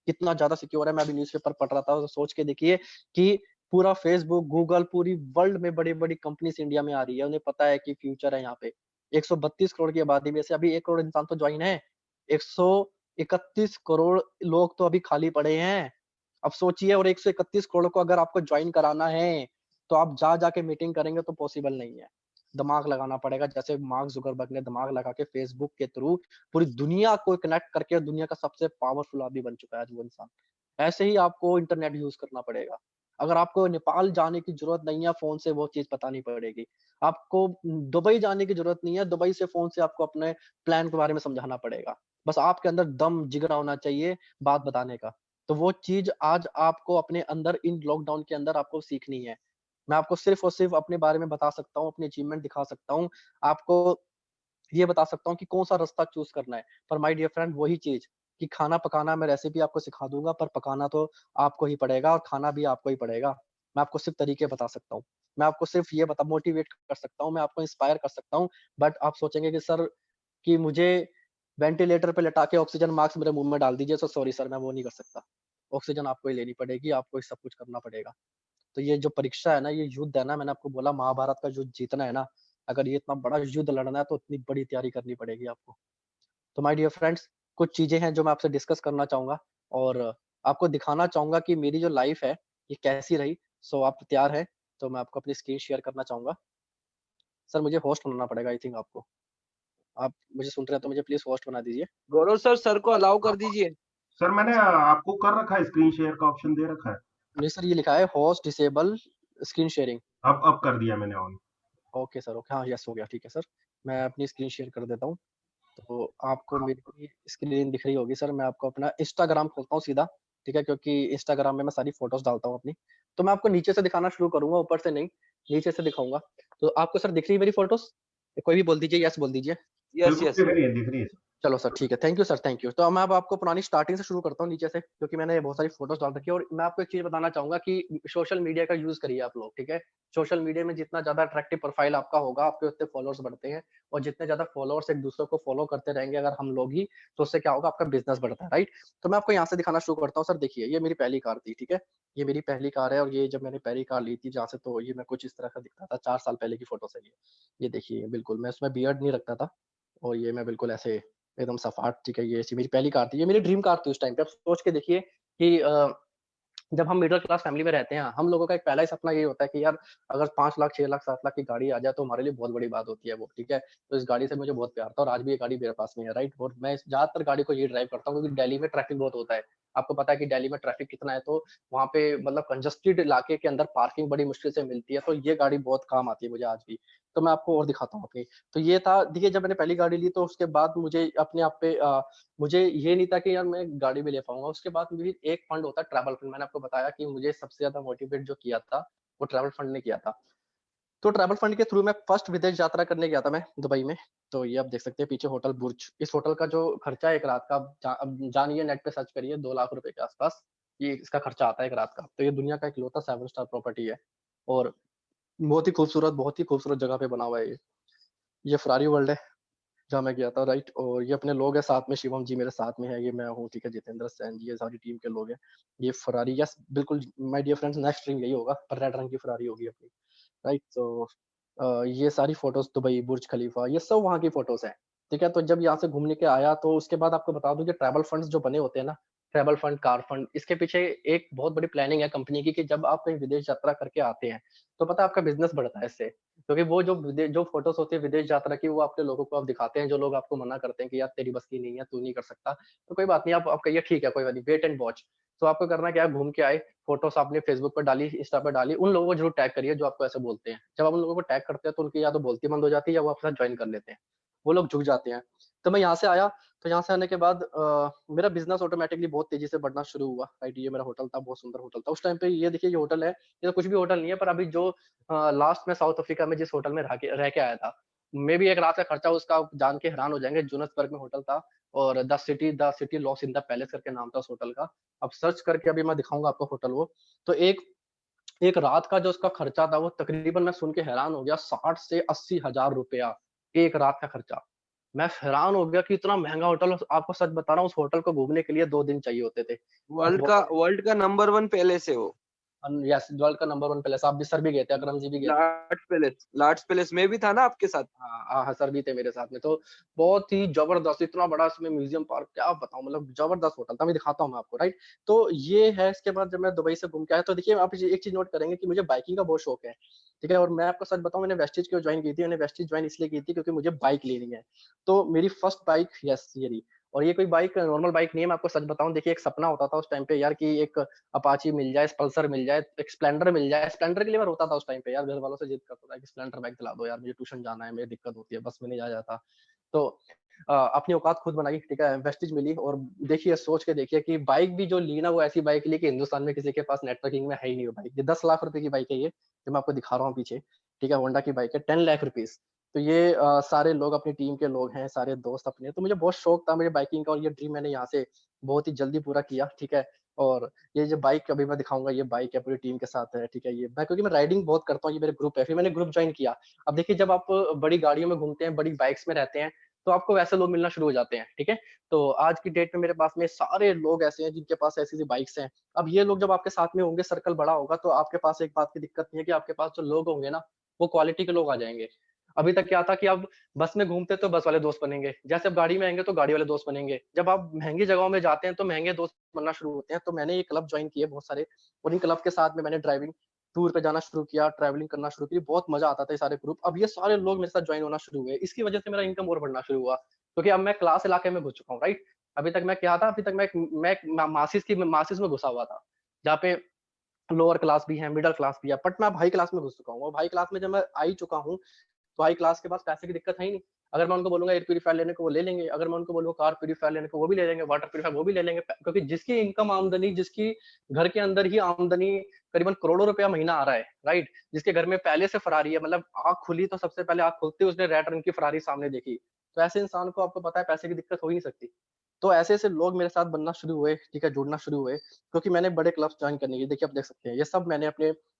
कितना ज़्यादा सिक्योर है। मैं अभी न्यूज़पेपर पढ़ रहा था, तो सोच के देखिए कि पूरा फेसबुक, गूगल, पूरी वर्ल्ड में बड़ी-बड़ी कंपनीज़ इंडिया में आ रही है। उन्हें पता है कि फ्यूचर है यहाँ पे। 132 करोड़ की आबादी में से अभी 1 करोड़ इंसान तो जॉइन है। 131 करोड़ लोग तो अभी खाली पड़े हैं। अब सोचिए और 131 करोड़ को अगर आपको जॉइन कराना है, तो आप जा-जा के मीटिंग करेंगे तो पॉसिबल नहीं है। दिमाग लगाना पड़ेगा जैसे मार्क ज़ुकरबर्ग ने दिमाग लगा के फेसबुक के थ्रू पूरी दुनिया को कनेक्ट करके दुनिया का सबसे पावरफुल आदमी बन चुका है आज वो इंसान। ऐसे ही आपको इंटरनेट यूज़ करना पड़ेगा। अगर आपको नेपाल जाने की ज़रूरत नहीं है, फ़ोन से वो चीज़ बतानी पड़ेगी। आपको दुबई जाने की ज़रूरत नहीं है, दुबई से फ़ोन से आपको अपने प्लान के बारे में समझाना पड़ेगा। बस आपके अंदर दम, जिगरा होना चाहिए बात बताने का। तो वो चीज़ आज आपको अपने अंदर इन लॉकडाउन के अंदर आपको सीखनी है। मैं आपको सिर्फ़ और सिर्फ़ अपने बारे में बता सकता हूँ, अपनी अचीवमेंट दिखा सकता हूँ। आपको ये बता सकता हूँ कि कौन-सा रास्ता चूज़ करना है। पर माय डियर फ्रेंड वही चीज़ कि खाना पकाना मैं रेसिपी आपको सिखा दूँगा, पर पकाना तो आपको ही पड़ेगा और खाना भी आपको ही पड़ेगा। मैं आपको सिर्फ़ तरीके बता सकता हूँ। मैं आपको सिर्फ़ ये मोटिवेट कर सकता हूँ, मैं आपको इंस्पायर कर सकता हूँ। बट आप सोचेंगे कि सर कि मुझे वेंटिलेटर पे लटा के ऑक्सीजन मास्क मेरे मुंह में डाल दीजिए, तो सॉरी सर मैं वो नहीं कर सकता। ऑक्सीजन आपको ही लेनी पड़ेगी, आपको ही सब कुछ करना पड़ेगा। तो ये जो परीक्षा है ना, ये युद्ध है ना, मैंने आपको बोला महाभारत का युद्ध जीतना है ना, अगर ये इतना बड़ा युद्ध लड़ना है तो इतनी बड़ी तैयारी करनी पड़ेगी आपको। तो माय डियर फ्रेंड्स, कुछ चीज़ें हैं जो मैं आपसे डिस्कस करना चाहूँगा और आपको दिखाना चाहूँगा कि मेरी जो लाइफ़ है, ये कैसी रही। सो आप तैयार हैं? तो मैं आपको अपनी स्क्रीन शेयर करना चाहूँगा। सर मुझे होस्ट बनाना पड़ेगा आई थिंक आपको। आप मुझे सुन रहे हैं तो मुझे प्लीज़ होस्ट बना दीजिए। गौरव सर को अलाउ कर दीजिए। सर मैंने आपको कर रखा है, स्क्रीन शेयर का ऑप्शन दे रखा है। नहीं सर, ये लिखा है होस्ट डिसेबल स्क्रीन शेयरिंग। अब कर दिया मैंने ऑन। ओके सर, ओके, हाँ, यस हो गया, ठीक है सर। मैं अपनी स्क्रीन शेयर कर देता हूँ। तो आपको मेरी स्क्रीन दिख रही होगी सर, मैं आपको अपना इंस्टाग्राम खोलता हूँ सीधा, ठीक है? क्योंकि इंस्टाग्राम में मैं सारी फ़ोटोज़ डालता हूँ अपनी। तो मैं आपको नीचे से दिखाना शुरू करूँगा, ऊपर से नहीं, नीचे से दिखाऊँगा। तो आपको सर दिख रही है मेरी फ़ोटोज़? कोई भी बोल दीजिए, यस बोल दीजिए। यस बिल्कुल यस। दिख रही है सर। चलो सर ठीक है, thank you sir, thank you. तो मैं अब आपको पुरानी स्टार्टिंग से शुरू करता हूँ नीचे से, क्योंकि मैंने बहुत सारी फ़ोटोज़ डाल रखी है और मैं आपको एक चीज़ बताना चाहूँगा कि सोशल मीडिया का यूज़ करिए आप लोग, ठीक है? सोशल मीडिया में जितना ज़्यादा अट्रैक्टिव प्रोफ़ाइल आपका होगा, आपके उतने फ़ॉलोअर्स बढ़ते हैं और जितने ज़्यादा फ़ॉलोअर्स एक-दूसरे को फ़ॉलो करते रहेंगे अगर हम लोग ही, तो उससे क्या होगा, आपका बिज़नेस बढ़ता है, राइट? तो मैं आपको यहाँ से दिखाना शुरू करता हूँ। सर देखिए, ये मेरी पहली कार थी, ठीक है? ये मेरी पहली कार है और ये जब मैंने पहली कार ली थी जहाँ से, तो ये मैं कुछ इस तरह का दिखता था, 4 साल पहले की फ़ोटोज़ है ये। ये देखिए, बिल्कुल मैं उसमें बियर्ड नहीं रखता था और ये मैं बिल्कुल ऐसे एकदम सपाट, ठीक है? ये ऐसी मेरी पहली कार थी, ये मेरी ड्रीम कार थी उस टाइम पे। अब सोच के देखिए कि जब हम मिडल क्लास फैमिली में रहते हैं, हम लोगों का एक पहला ही सपना ये होता है कि यार अगर 5 लाख, 6 लाख, 7 लाख की गाड़ी आ जाए तो हमारे लिए बहुत बड़ी बात होती है वो, ठीक है? तो इस गाड़ी से मुझे बहुत प्यार था और आज भी ये गाड़ी मेरे पास में है, राइट? और मैं ज़्यादातर गाड़ी को ये ड्राइव करता हूँ क्योंकि दिल्ली में ट्रैफिक बहुत होता है। आपको पता है कि दिल्ली में ट्रैफिक कितना है, तो वहाँ पे मतलब कंजस्टेड इलाके के अंदर पार्किंग बड़ी मुश्किल से मिलती है, तो ये गाड़ी बहुत काम आती है मुझे आज भी। तो मैं आपको और दिखाता हूँ अपनी। तो ये था, देखिए जब मैंने पहली गाड़ी ली तो उसके बाद मुझे अपने आप पे मुझे ये नहीं था कि यार मैं गाड़ी भी ले पाऊँगा। उसके बाद भी एक फंड होता है ट्रैवल फंड, मैंने आपको बताया कि मुझे सबसे ज़्यादा मोटिवेट जो किया था, वो ट्रैवल फंड ने किया था। तो ट्रैवल फंड के थ्रू मैं फर्स्ट विदेश यात्रा करने गया था मैं दुबई में। तो ये आप देख सकते हैं पीछे होटल बुर्ज। इस होटल का जो खर्चा है एक रात का, अब जानिए नेट पे सर्च करिए, 2 लाख रुपए के आस-पास ये इसका खर्चा आता है एक रात का। तो ये दुनिया का इकलौता 7 स्टार प्रॉपर्टी है और बहुत ही खूबसूरत जगह पे बना हुआ है ये। ये फेरारी वर्ल्ड है। जहाँ मैं गया था, राइट? और ये अपने लोग हैं साथ में, शिवम जी मेरे साथ में है, ये मैं हूँ, ठीक है? जितेंद्र सैन जी, ये सारी टीम के लोग हैं। ये फेरारी, यस बिल्कुल my dear friends, next dream यही होगा, पर रेड रंग की फेरारी होगी अपनी, राइट? तो ये सारी फ़ोटोज़ दुबई, बुर्ज खलीफा, ये सब वहाँ की फ़ोटोज़ हैं, ठीक है? तो जब यहाँ से घूमने के आया तो उसके बाद आपको बता दूँ कि ट्रैवल फंड्स जो बने होते हैं ना, ट्रैवल फंड, कार फंड, इसके पीछे एक बहुत बड़ी प्लानिंग है कंपनी की कि जब आप कहीं विदेश यात्रा करके आते हैं, तो पता है आपका बिज़नेस बढ़ता है इससे। क्योंकि वो जो फ़ोटोज़ होती है विदेश यात्रा की, वो आपके लोगों को आप दिखाते हैं, जो लोग आपको मना करते हैं कि यार तेरी बस की नहीं है, तू नहीं कर सकता। तो कोई बात नहीं, आप कहिए ठीक है, कोई बात नहीं, वेट एंड वॉच। तो आपको करना क्या है, घूम के आए, फ़ोटोज़ आपने फेसबुक पे डाली, इंस्टा पे डाली, उन लोगों को ज़रूर टैग करिए जो आपको ऐसे बोलते हैं। जब आप उन लोगों को टैग करते हैं तो उनकी या तो बोलती बंद हो जाती है या वो आपके साथ जॉइन कर लेते हैं। वो लोग झुक जाते हैं। तो मैं यहाँ से आया, तो यहाँ से आने के बाद मेरा बिज़नेस ऑटोमैटिकली बहुत तेज़ी से बढ़ना शुरू हुआ, राइट? ये मेरा होटल था, बहुत सुंदर होटल था। उस टाइम पे ये देखिए, ये होटल है, ये तो कुछ भी होटल नहीं है, पर अभी जो लास्ट में साउथ अफ्रीका में जिस होटल में रह के आया था, मेबी एक रात का खर्चा उसका आप जान के हैरान हो जाएँगे। जोहान्सबर्ग में होटल था और the city lost in the palace करके नाम था उस होटल का। आप सर्च करके अभी मैं दिखाऊँगा आपको होटल वो। तो एक एक रात का जो उसका खर्चा था वो तकरीबन, मैं सुन के हैरान हो गया, 60 से 80 हज़ार रुपया, 1 रात का खर्चा। मैं हैरान हो गया कि इतना महँगा होटल, और आपको सच बता रहा हूँ उस होटल को घूमने के लिए 2 दिन चाहिए होते थे। बहुत वर्ल्ड का नंबर 1 पैलेस है वो। यस, वर्ल्ड का नंबर 1 पैलेस। आप भी, सर भी गए थे, अकरम जी भी गए थे। लॉर्ड्स पैलेस में भी था ना आपके साथ? हाँ, हाँ, हाँ, सर भी थे मेरे साथ में। तो बहुत ही ज़बरदस्त, इतना बड़ा इसमें म्यूज़ियम पार्क, क्या बताऊँ, मतलब ज़बरदस्त होटल था। मैं दिखाता हूँ मैं आपको, राइट? तो ये है, इसके बाद जब मैं दुबई से घूम के आया तो देखिए आप एक चीज़ नोट करेंगे कि मुझे बाइकिंग का बहुत शौक है, ठीक है? और मैं आपको सच बताऊँ, मैंने वेस्टेज क्यों जॉइन की थी? मैंने वेस्टेज जॉइन इसलिए की थी क्योंकि मुझे बाइक लेनी है। तो मेरी फर्स्ट बाइक, यस, ये रही। और ये कोई बाइक नॉर्मल बाइक नहीं है, मैं आपको सच बताऊँ, देखिए एक सपना होता था उस टाइम पे यार कि एक अपाची मिल जाए, पल्सर मिल जाए, एक स्प्लेंडर मिल जाए। स्प्लेंडर के लिए मैं रोता था उस टाइम पे यार, घर वालों से जिद करता था कि स्प्लेंडर बाइक दिला दो यार, मुझे ट्यूशन जाना है, मेरी दिक्कत होती है, बस में नहीं जाया जाता। तो अपनी औकात खुद बनाई, ठीक है? वेस्टेज मिली और देखिए, सोच के देखिए कि बाइक भी जो ली ना, वो ऐसी बाइक ली कि हिंदुस्तान में किसी के पास नेटवर्किंग में है ही नहीं वो बाइक। ये 10 लाख रुपए की बाइक है ये, जो मैं आपको दिखा रहा हूँ पीछे, ठीक है? होंडा की बाइक है, 10 लाख रुपीज़। तो ये सारे लोग अपनी टीम के लोग हैं, सारे दोस्त अपने। तो मुझे बहुत शौक था मुझे बाइकिंग का और ये ड्रीम मैंने यहाँ से बहुत ही जल्दी पूरा किया, ठीक है? और ये जो बाइक अभी मैं दिखाऊँगा, ये बाइक है, पूरी टीम के साथ है, ठीक है? ये मैं, क्योंकि मैं राइडिंग बहुत करता हूँ, ये मेरे ग्रुप है, फिर मैंने ग्रुप जॉइन किया। अब देखिए, जब आप बड़ी गाड़ियों में घूमते हैं, बड़ी बाइक्स में रहते हैं, तो आपको वैसे लोग मिलना शुरू हो जाते हैं, ठीक है। तो आज की डेट में मेरे पास में सारे लोग ऐसे हैं जिनके पास ऐसी-ऐसी बाइक्स हैं। अब ये लोग जब आपके साथ में होंगे, सर्कल बड़ा होगा, तो आपके पास एक बात की दिक्कत नहीं है कि आपके पास जो लोग होंगे ना, वो क्वालिटी के लोग आ जाएँगे। अभी तक क्या था कि आप बस में घूमते तो बस वाले दोस्त बनेंगे, जैसे आप गाड़ी में आएँगे तो गाड़ी वाले दोस्त बनेंगे। जब आप महँगी जगहों में जाते हैं तो महँगे दोस्त बनना शुरू होते हैं। तो मैंने ये क्लब जॉइन किए बहुत सारे, और इन क्लब के साथ में मैंने ड्राइविंग टूर पे जाना शुरू किया, ट्रैवलिंग करना शुरू की, बहुत मज़ा आता था ये सारे ग्रुप। अब ये सारे लोग मेरे साथ जॉइन होना शुरू हुए। इसकी वजह से मेरा इनकम और बढ़ना शुरू हुआ, क्योंकि अब मैं क्लास इलाके में घुस चुका हूँ, राइट? अभी तक मैं क्या था, अभी तक मैं एक मासिस में घुसा हुआ था, जहाँ पे लोअर क्लास भी है, मिडल क्लास भी है, बट मैं अब हाई क्लास में घुस चुका हूँ, और हाई क्लास में जब मैं आ ही चुका हूँ, तो हाई क्लास के पास पैसे की दिक्कत है ही नहीं। अगर मैं उनको बोलूँगा एयर प्यूरीफायर लेने को, वो ले लेंगे। अगर मैं उनको बोलूँगा कार प्यूरीफायर लेने को, वो भी ले लेंगे। वाटर प्यूरीफायर वो भी ले लेंगे। क्योंकि जिसकी इनकम आमदनी, जिसकी घर के अंदर ही आमदनी करीबन करोड़ों रुपया महीना आ रहा है, राइट? जिसके घर में पहले से फरारी है, मतलब आँख खुली तो सबसे पहले आँख खुलते ही उसने रेड रंग की फरारी सामने देखी। तो ऐसे इंसान को आपको पता है पैसे की दिक्कत हो ही नहीं सकती। तो ऐसे-ऐसे लोग मेरे साथ बनना शुरू हुए, ठीक है, जुड़ना शुरू हुए, क्योंकि मैंने बड़े क्लब्स जॉइन करने की, देखिए आप देख सकते हैं, ये सब मैंने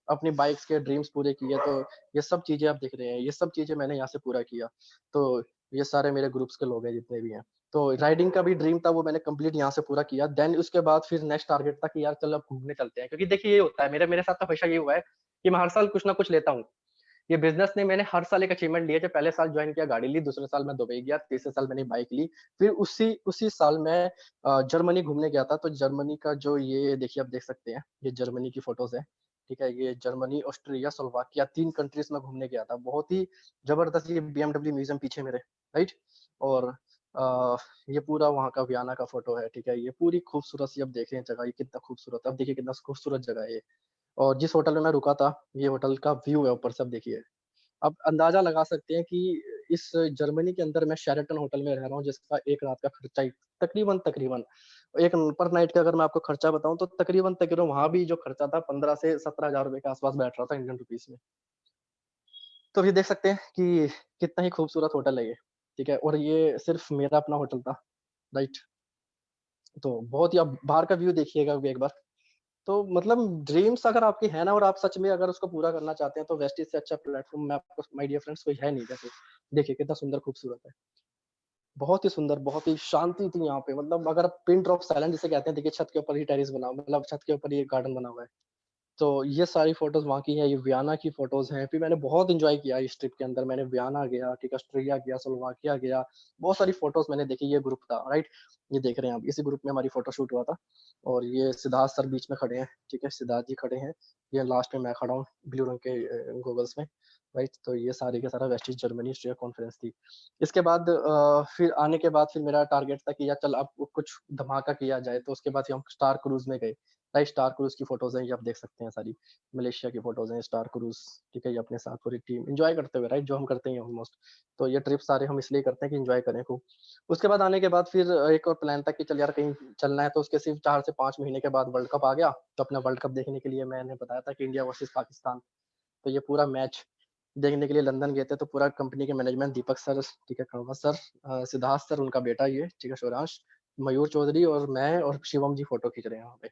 अपनी बाइक्स के ड्रीम्स पूरे किए, तो ये सब चीज़ें आप दिख रहे हैं, ये सब चीज़ें मैंने यहाँ से पूरा किया। तो ये सारे मेरे ग्रुप्स के लोग हैं जितने भी हैं। तो राइडिंग का भी ड्रीम था, वो मैंने कंप्लीट यहाँ से पूरा किया। देन उसके बाद फिर नेक्स्ट टारगेट था कि यार चल अब घूमने चलते हैं, क्योंकि देखिए ये होता है, मेरे साथ तो हमेशा ये हुआ है कि मैं हर साल कुछ ना कुछ लेता हूँ। ये बिज़नेस ने मैंने हर साल एक अचीवमेंट लिया, जब पहले साल जॉइन किया गाड़ी ली, दूसरे साल मैं दुबई गया, तीसरे साल मैंने बाइक ली। फिर उसी उसी साल मैं जर्मनी घूमने गया था, तो जर्मनी का जो ये देखिए आप देख सकते हैं, ये जर्मनी की फ़ोटोज़ हैं, ठीक है? ये जर्मनी, ऑस्ट्रिया, स्लोवाकिया 3 कंट्रीज़ में घूमने गया था। बहुत ही ज़बरदस्त, ये बीएमडब्ल्यू म्यूज़ियम पीछे मेरे, राइट? और ये पूरा वहाँ का वियना का फ़ोटो है, ठीक है? ये पूरी खूबसूरत सी, अब देखें जगह ये कितना खूबसूरत है। अब देखिए कितना खूबसूरत जगह है ये। और जिस होटल में मैं रुका था, ये होटल का व्यू है ऊपर से, आप देखिए। आप अंदाज़ा लगा सकते हैं कि इस जर्मनी के अंदर मैं शेरेटन होटल में रह रहा हूँ, जिसका 1 रात का खर्चा ही तकरीबन एक पर नाइट का अगर मैं आपको खर्चा बताऊँ, तो तकरीबन वहाँ भी जो खर्चा था 15 से 17,000 रुपए के आस-पास बैठ रहा था इंडियन रुपीज़ में। तो ये देख सकते हैं कि कितना ही खूबसूरत होटल है ये, ठीक है? और ये सिर्फ़ मेरा अपना होटल था, राइट? तो बहुत ही, आप बाहर का व्यू देखिएगा एक बार। तो मतलब ड्रीम्स अगर आपकी है ना, और आप सच में अगर उसको पूरा करना चाहते हैं, तो वेस्टिज से अच्छा प्लेटफ़ॉर्म मैं आपको, माय डियर फ्रेंड्स, कोई है नहीं वैसे। देखिए कितना सुंदर खूबसूरत है। बहुत ही सुंदर, बहुत ही शांति थी यहाँ पे, मतलब अगर आप पिन ड्रॉप साइलेंस जिसे कहते हैं, देखिए छत के ऊपर ही टेरेस बना हुआ, मतलब छत के ऊपर ही एक गार्डन बना हुआ है। तो ये सारी फ़ोटोज़ वहाँ की हैं, ये वियना की फ़ोटोज़ हैं। फिर मैंने बहुत एन्जॉय किया इस ट्रिप के अंदर, मैंने वियना गया, ठीक है, ऑस्ट्रिया गया, स्लोवाकिया गया, बहुत सारी फ़ोटोज़ मैंने देखी, ये ग्रुप था, राइट? ये देख रहे हैं आप, इसी ग्रुप में हमारी फ़ोटो शूट हुआ था, और ये सिद्धार्थ सर बीच में खड़े हैं, ठीक है, सिद्धार्थ जी खड़े हैं, ये लास्ट में मैं खड़ा हूँ, ब्लू रंग के गॉगल्स में, राइट? तो ये सारे का सारा वेस्टिज जर्मनी ऑस्ट्रिया कॉन्फ्रेंस थी। इसके बाद फिर आने के बाद फिर मेरा टारगेट था कि यार चल अब कुछ धमाका किया जाए, तो उसके बाद फिर हम स्टार क्रूज़ में गए, राइट? स्टार क्रूज़ की फ़ोटोज़ हैं, ये आप देख सकते हैं सारी। मलेशिया की फ़ोटोज़ हैं, स्टार क्रूज़, ठीक है? ये अपने साथ पूरी टीम एन्जॉय करते हुए, राइट? जो हम करते ही हैं ऑलमोस्ट। तो ये ट्रिप सारे हम इसलिए करते हैं कि एन्जॉय करें खूब। उसके बाद आने के बाद फिर एक और प्लान था कि चल यार कहीं चलना है, तो उसके सिर्फ़ 4 से 5 महीने के बाद वर्ल्ड कप आ गया। तो अपना वर्ल्ड कप देखने के लिए मैंने बताया था कि इंडिया वर्सेस पाकिस्तान। तो ये पूरा मैच देखने के लिए लंदन गए थे, तो पूरा कंपनी के मैनेजमेंट, दीपक सर, ठीक है, कणवा सर, सिद्धार्थ सर, उनका बेटा ये, ठीक है, शिवरांश, मयूर चौधरी और मैं और शिवम जी फ़ोटो खींच रहे हैं वहाँ पे।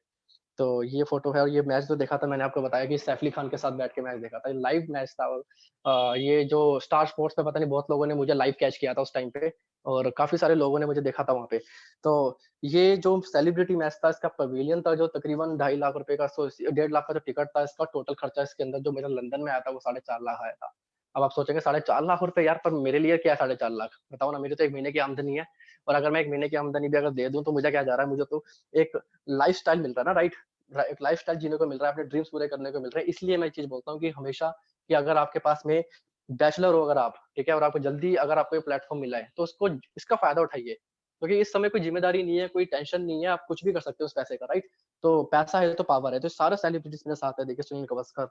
तो ये फ़ोटो है, और ये मैच जो देखा था, मैंने आपको बताया कि सैफ अली खान के साथ बैठ के मैच देखा था। लाइव मैच था, और ये जो स्टार स्पोर्ट्स पे पता नहीं बहुत लोगों ने मुझे लाइव कैच किया था उस टाइम पे, और काफ़ी सारे लोगों ने मुझे देखा था वहाँ पे। तो ये जो सेलिब्रिटी मैच था, इसका पवेलियन था जो तकरीबन 2.5 लाख रुपए का, 1.5 लाख का जो टिकट था, इसका टोटल खर्चा इसके अंदर जो मेरा लंदन में आया था, वो 4.5 लाख आया था। अब आप सोचेंगे 4.5 लाख रुपए यार, पर मेरे लिए क्या है 4.5 लाख? बताओ ना, मेरी तो 1 महीने की आमदनी है, और अगर मैं 1 महीने की आमदनी भी अगर दे दूँ, तो मुझे क्या जा रहा है? मुझे तो एक लाइफ़स्टाइल मिल रहा है ना, राइट? एक लाइफ़स्टाइल जीने को मिल रहा है, अपने ड्रीम्स पूरे करने को मिल रहे हैं। इसलिए मैं ये चीज़ बोलता हूँ कि हमेशा, कि अगर आपके पास में बैचलर हो अगर आप, ठीक है, और आपको जल्दी अगर आपको ये प्लेटफ़ॉर्म मिला है, तो उसको, इसका फ़ायदा उठाइए। क्योंकि इस समय कोई ज़िम्मेदारी नहीं है, कोई टेंशन नहीं है, आप कुछ भी कर सकते हो उस पैसे का, राइट? तो पैसा है तो पावर है, तो सारे सेलिब्रिटीज़ मेरे साथ है, देखिए सुनील गावस्कर,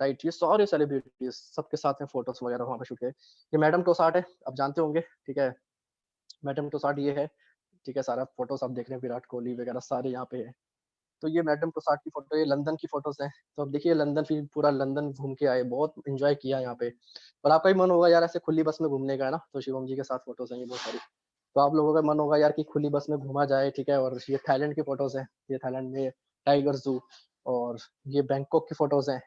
राइट? ये सारे सेलिब्रिटीज़ सबके साथ में फ़ोटोज़ वगैरह वहाँ पे शूट किए। ये मैडम टोसाट है, आप जानते होंगे, ठीक है? मैडम टोसाट ये है, ठीक है, सारा फ़ोटोज़ आप देख रहे हैं, विराट कोहली वगैरह सारे यहाँ पे हैं। तो ये मैडम टुसाड की फ़ोटो, ये लंदन की फ़ोटोज़ हैं। तो अब देखिए लंदन, फिर पूरा लंदन घूम के आए, बहुत एन्जॉय किया यहाँ पे। और आपका भी मन होगा यार ऐसे खुली बस में घूमने का, है ना? तो शिवम जी के साथ फ़ोटोज़ हैं ये बहुत सारी। तो आप लोगों का मन होगा यार कि खुली बस में घूमा जाए, ठीक है? और ये थाईलैंड की फ़ोटोज़ हैं। ये थाईलैंड में टाइगर ज़ू, और ये बैंकॉक की फ़ोटोज़ हैं,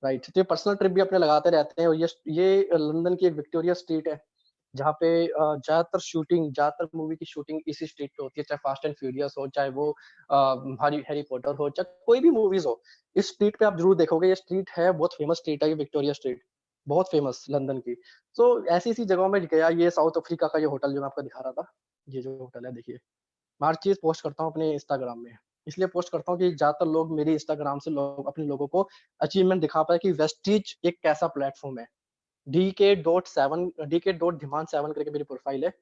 राइट? तो ये पर्सनल ट्रिप भी अपने लगाते रहते हैं, और ये लंदन की एक विक्टोरिया स्ट्रीट है। जहाँ पे ज़्यादातर मूवी की शूटिंग इसी स्ट्रीट पे होती है, चाहे फास्ट एंड फ्यूरियस हो, चाहे वो हैरी पॉटर हो, चाहे कोई भी मूवीज़ हो। इस स्ट्रीट पे आप ज़रूर देखोगे, ये स्ट्रीट है, बहुत फेमस स्ट्रीट है ये, विक्टोरिया स्ट्रीट, बहुत फेमस लंदन की। तो ऐसी-ऐसी जगहों में गया, ये साउथ अफ्रीका का ये होटल जो मैं आपको दिखा रहा था, ये जो होटल है देखिए। मैं हर चीज़ पोस्ट करता हूँ अपने इंस्टाग्राम में। इसलिए पोस्ट करता हूँ कि ज़्यादातर लोग मेरी इंस्टाग्राम से लोग अपने लोगों को अचीवमेंट दिखा पाएँ कि वेस्टीज एक कैसा प्लेटफ़ॉर्म है। डीके डॉट धिमान 7 करके मेरी प्रोफ़ाइल है।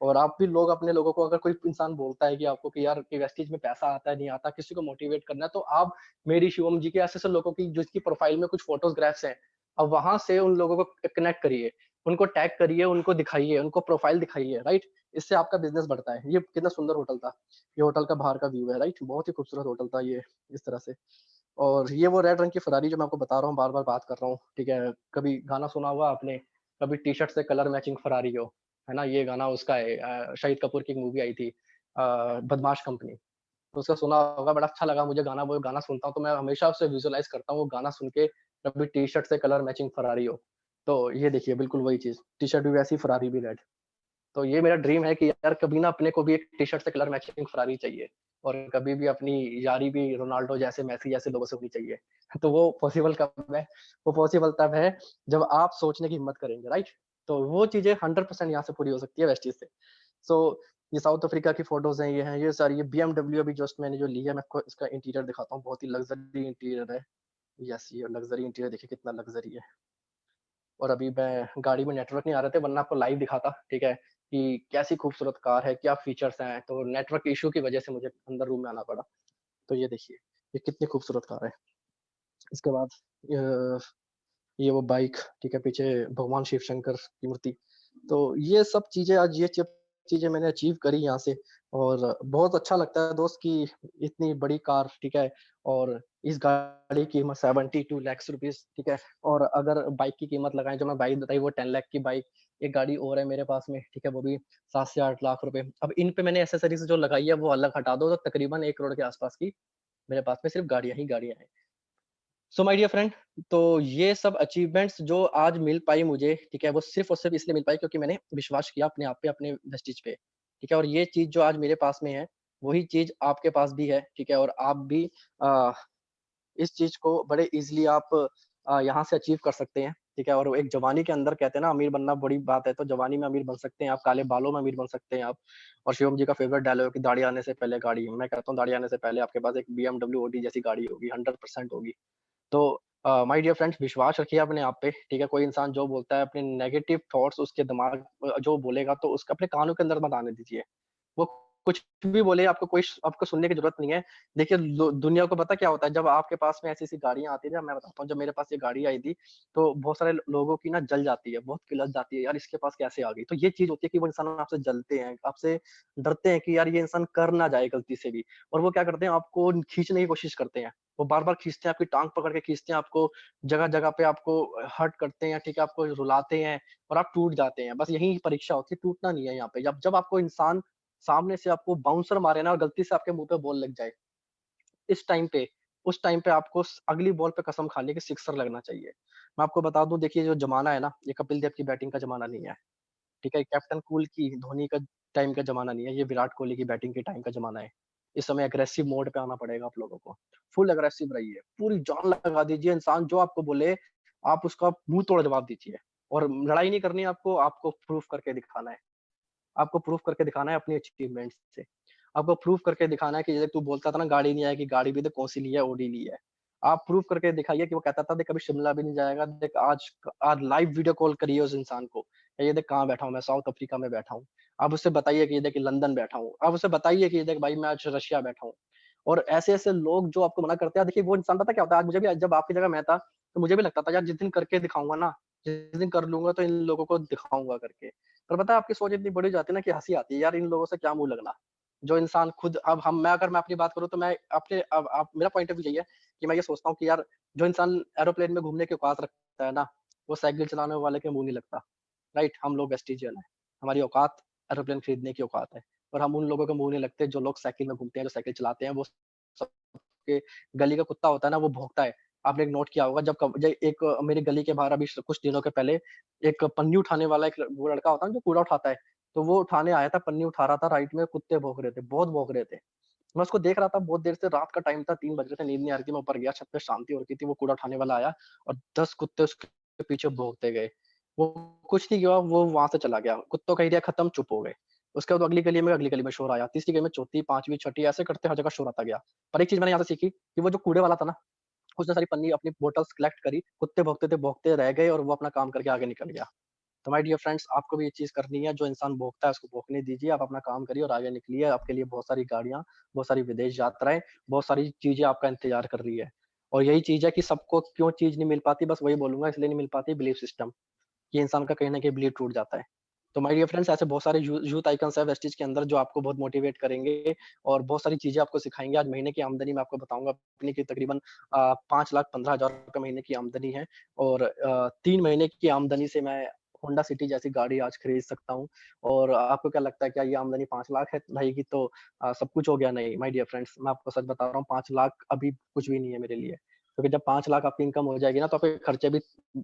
और आप भी लोग अपने लोगों को, अगर कोई इंसान बोलता है कि आपको कि यार कि वेस्टीज में पैसा आता है, नहीं आता, किसी को मोटिवेट करना है, तो आप मेरी, शिवम जी के ऐसे-ऐसे लोगों की जिसकी प्रोफ़ाइल में कुछ फ़ोटोग्राफ्स हैं, अब वहाँ से उन लोगों को कनेक्ट करिए, उनको टैग करिए, उनको दिखाइए, उनको प्रोफ़ाइल दिखाइए, राइट? इससे आपका बिज़नेस बढ़ता है। ये कितना सुंदर होटल था। ये होटल का बाहर का व्यू है, राइट? बहुत ही खूबसूरत होटल था ये, इस तरह से। और ये वो रेड रंग की फ़ेरारी जो मैं आपको बता रहा हूँ, बार-बार बात कर रहा हूँ, ठीक है? कभी गाना सुना होगा आपने, कभी टी-शर्ट से कलर मैचिंग फ़ेरारी हो, है ना? ये गाना उसका है, शाहिद कपूर की एक मूवी आई थी, बदमाश कंपनी, तो उसका सुना होगा, बड़ा अच्छा लगा मुझे गाना, वो गाना सुनता हूँ तो मैं हमेशा उसे विज़ुअलाइज़ करता हूँ, वो गाना सुन के, कभी टी-शर्ट से कलर मैचिंग फ़ेरारी हो। तो ये देखिए बिल्कुल वही चीज़, टी-शर्ट भी वैसी, फ़ेरारी भी रेड। तो ये मेरा ड्रीम है कि यार कभी ना अपने को भी एक टी-शर्ट से कलर मैचिंग फ़ेरारी चाहिए, और कभी भी अपनी यारी भी रोनाल्डो जैसे, मेसी जैसे लोगों से होनी चाहिए। तो वो पॉसिबल कब है? वो पॉसिबल तब है जब आप सोचने की हिम्मत करेंगे, राइट? तो वो चीज़ें 100% यहाँ से पूरी हो सकती है वेस्टीज़ से। सो ये साउथ अफ्रीका की फ़ोटोज़ हैं, ये हैं, ये सारी, ये बीएमडब्ल्यू अभी जस्ट मैंने जो ली है, मैं आपको इसका इंटीरियर दिखाता हूँ, बहुत ही लग्ज़री इंटीरियर है। यस, ये लग्ज़री इंटीरियर देखिए कितना लग्ज़री है। और अभी मैं गाड़ी में, नेटवर्क नहीं आ रहे थे, वरना आपको लाइव दिखाता, ठीक है? कि कैसी खूबसूरत कार है, क्या फीचर्स हैं, तो नेटवर्क इश्यू की वजह से मुझे अंदर रूम में आना पड़ा। तो ये देखिए, ये कितनी खूबसूरत कार है। इसके बाद अ, ये वो बाइक, ठीक है, पीछे भगवान शिव शंकर की मूर्ति। तो ये सब चीज़ें, आज ये सब चीज़ें मैंने अचीव करी यहाँ से, और बहुत अच्छा लगता है दोस्त कि इतनी बड़ी कार, ठीक है? और इस गाड़ी की कीमत 72 लाख रुपीज़, ठीक है? और अगर बाइक की कीमत लगाएँ, जो मैं बाइक बताई वो 10 लाख की बाइक, एक गाड़ी और है मेरे पास में, ठीक है? वो भी 7 से 8 लाख रुपए। अब इन पे मैंने एक्सेसरीज़ जो लगाई है वो अलग हटा दो, तो तकरीबन 1 करोड़ के आस-पास की मेरे पास में सिर्फ़ गाड़ियाँ ही गाड़ियाँ हैं। सो माय डियर फ्रेंड, तो ये सब अचीवमेंट्स जो आज मिल पाई मुझे, ठीक है, वो सिर्फ़ और सिर्फ़ इसलिए मिल पाई क्योंकि मैंने विश्वास किया अपने आप पे, अपने वेस्टीज पे, ठीक है? और ये चीज़ जो आज मेरे पास में है, वही चीज़ आपके पास भी है, ठीक है? और आप भी अ, इस चीज़ को बड़े ईज़िली आप यहाँ से अचीव कर सकते हैं, ठीक है? और एक जवानी के अंदर कहते हैं ना, अमीर बनना बड़ी बात है, तो जवानी में अमीर बन सकते हैं आप, काले बालों में अमीर बन सकते हैं आप। और शिवम जी का फ़ेवरेट डायलॉग है कि दाढ़ी आने से पहले गाड़ी। मैं कहता हूँ दाढ़ी आने से पहले आपके पास एक बीएमडब्ल्यू ऑडी जैसी गाड़ी होगी, 100% होगी। तो माय डियर फ्रेंड्स, विश्वास रखिए अपने आप पे, ठीक है? कोई इंसान जो बोलता है, अपने नेगेटिव थॉट्स उसके दिमाग जो बोलेगा, तो उसको अपने कानों के अंदर मत आने दीजिए। वो कुछ भी बोले, आपको सुनने की ज़रूरत नहीं है। देखिए, लो दुनिया को पता क्या होता है, जब आपके पास में ऐसी-ऐसी गाड़ियाँ आती है ना, मैं बताता हूँ, जब मेरे पास ये गाड़ी आई थी, तो बहुत सारे लोगों की ना जल जाती है, बहुत किलस जाती है, यार इसके पास कैसे आ गई? तो ये चीज़ होती है कि वो इंसान आपसे जलते हैं, आपसे डरते हैं कि यार ये इंसान कर ना जाए गलती से भी, और वो क्या करते हैं, आपको खींचने की कोशिश करते हैं। वो बार-बार खींचते हैं, आपकी टाँग पकड़ के खींचते हैं आपको, जगह-जगह पे आपको हर्ट करते हैं, ठीक है? आपको रुलाते हैं और आप टूट जाते हैं। बस यही परीक्षा होती है, टूटना नहीं है यहाँ पे। जब जब आपको इंसान सामने से आपको बाउंसर मारे ना, और गलती से आपके मुँह पे बॉल लग जाए, इस टाइम पे उस टाइम पे आपको अगली बॉल पे कसम खा ली कि सिक्सर लगना चाहिए। मैं आपको बता दूँ, देखिए जो ज़माना है ना, ये कपिल देव की बैटिंग का ज़माना नहीं है, ठीक है? कैप्टन कूल की, धोनी का टाइम का ज़माना नहीं है, ये विराट कोहली की बैटिंग के टाइम का ज़माना है। इस समय अग्रेसिव मोड पे आना पड़ेगा आप लोगों को। फुल अग्रेसिव रहिए, पूरी जान लगा दीजिए, इंसान जो आपको बोले, आप उसका मुँह तोड़ जवाब दीजिए। और लड़ाई नहीं करनी है आपको, आपको प्रूफ करके दिखाना है। आपको प्रूफ करके दिखाना है अपनी अचीवमेंट्स से। आपको प्रूफ करके दिखाना है कि जैसे तू बोलता था ना गाड़ी नहीं आएगी, गाड़ी भी देख कौन-सी ली है, ऑडी ली है। आप प्रूफ करके दिखाइए कि वो कहता था देख कभी शिमला भी नहीं जाएगा, देख आज लाइव वीडियो कॉल करिए उस इंसान को। ये देख कहाँ बैठा हूँ मैं, साउथ अफ्रीका में बैठा हूँ। आप उससे बताइए कि ये देख लंदन बैठा हूँ। आप उसे बताइए कि ये देख भाई मैं आज रशिया बैठा हूँ। और ऐसे-ऐसे लोग जो आपको मना करते हैं, देखिए वो इंसान पता क्या होता है, आज मुझे भी, जब आपकी जगह मैं था, तो मुझे भी लगता था यार जिस दिन करके दिखाऊँगा ना, जिस दिन कर लूँगा तो इन लोगों को दिखाऊँगा करके। पर पता है आपकी सोच इतनी बड़ी हो जाती है ना कि हँसी आती है, यार इन लोगों से क्या मुँह लगना। जो इंसान खुद, अब हम मैं अगर मैं अपनी बात करूँ तो मैं अपने अब आप मेरा पॉइंट ऑफ व्यू यही है कि मैं ये सोचता हूँ कि यार जो इंसान एरोप्लेन में घूमने की औकात रखता है ना, वो साइकिल चलाने वाले के मुँह नहीं लगता, राइट? हम लोग वेस्टिजियन हैं, हमारी औकात एरोप्लेन खरीदने की औकात है, और हम उन लोगों के मुँह नहीं लगते जो लोग साइकिल में घूमते हैं, जो साइकिल चलाते हैं, वो सबके गली का कुत्ता होता है ना, वो भौंकता है, आपने एक नोट किया होगा जब एक मेरी गली के बाहर अभी कुछ दिनों के पहले एक पन्नी उठाने वाला एक वो लड़का होता है जो कूड़ा उठाता है, तो वो उठाने आया था, पन्नी उठा रहा था, राइट में कुत्ते भौंक रहे थे, बहुत भौंक रहे थे। मैं उसको देख रहा था बहुत देर से, रात का टाइम था, 3 बज रहे थे, नींद नहीं आ रही थी, मैं ऊपर गया, छत पे शांति हो रखी थी, वो कूड़ा उठाने वाला आया और 10 कुत्ते उसके पीछे भौंकते गए। वो कुछ नहीं हुआ, वो वहाँ से चला गया, कुत्तों का एरिया खत्म, चुप हो गए। उसके बाद अगली गली में शोर आया, तीसरी गली में, चौथी, 5वीं, छठी, ऐसे करते हर जगह शोर आता गया। पर एक चीज़ मैंने यहाँ से सीखी कि वो जो कूड़े वाला था ना, उसने सारी पन्नी अपनी बॉटल्स कलेक्ट करी, कुत्ते भौंकते थे, भौंकते रह गए और वो अपना काम करके आगे निकल गया। तो माय डियर फ्रेंड्स, आपको भी ये चीज़ करनी है, जो इंसान भौंकता है उसको भौंकने दीजिए, आप अपना काम करिए और आगे निकलिए। आपके लिए बहुत सारी गाड़ियाँ, बहुत सारी विदेश यात्राएँ, बहुत सारी चीज़ें आपका इंतज़ार कर रही है। और यही चीज़ है कि सबको क्यों चीज़ नहीं मिल पाती, बस वही बोलूँगा, इसलिए नहीं मिल पाती बिलीफ सिस्टम, कि इंसान का कहीं न कहीं बिलीव टूट जाता है। तो माय डियर फ्रेंड्स, ऐसे बहुत सारे यूथ आइकन्स हैं वेस्टीज के अंदर जो आपको बहुत मोटिवेट करेंगे और बहुत सारी चीज़ें आपको सिखाएँगे। आज महीने की आमदनी मैं आपको बताऊँगा अपनी, की तकरीबन 5,15,000 रुपए महीने की आमदनी है और 3 महीने की आमदनी से मैं होंडा सिटी जैसी गाड़ी आज खरीद सकता हूँ। और आपको क्या लगता है, क्या ये आमदनी 5 लाख है रहेगी तो सब कुछ हो गया? नहीं माय डियर फ्रेंड्स, मैं आपको सच बता रहा हूँ, 5 लाख अभी कुछ भी नहीं है मेरे लिए। क्योंकि जब 5 लाख आपकी इनकम हो जाएगी ना, तो आपके खर्चे भी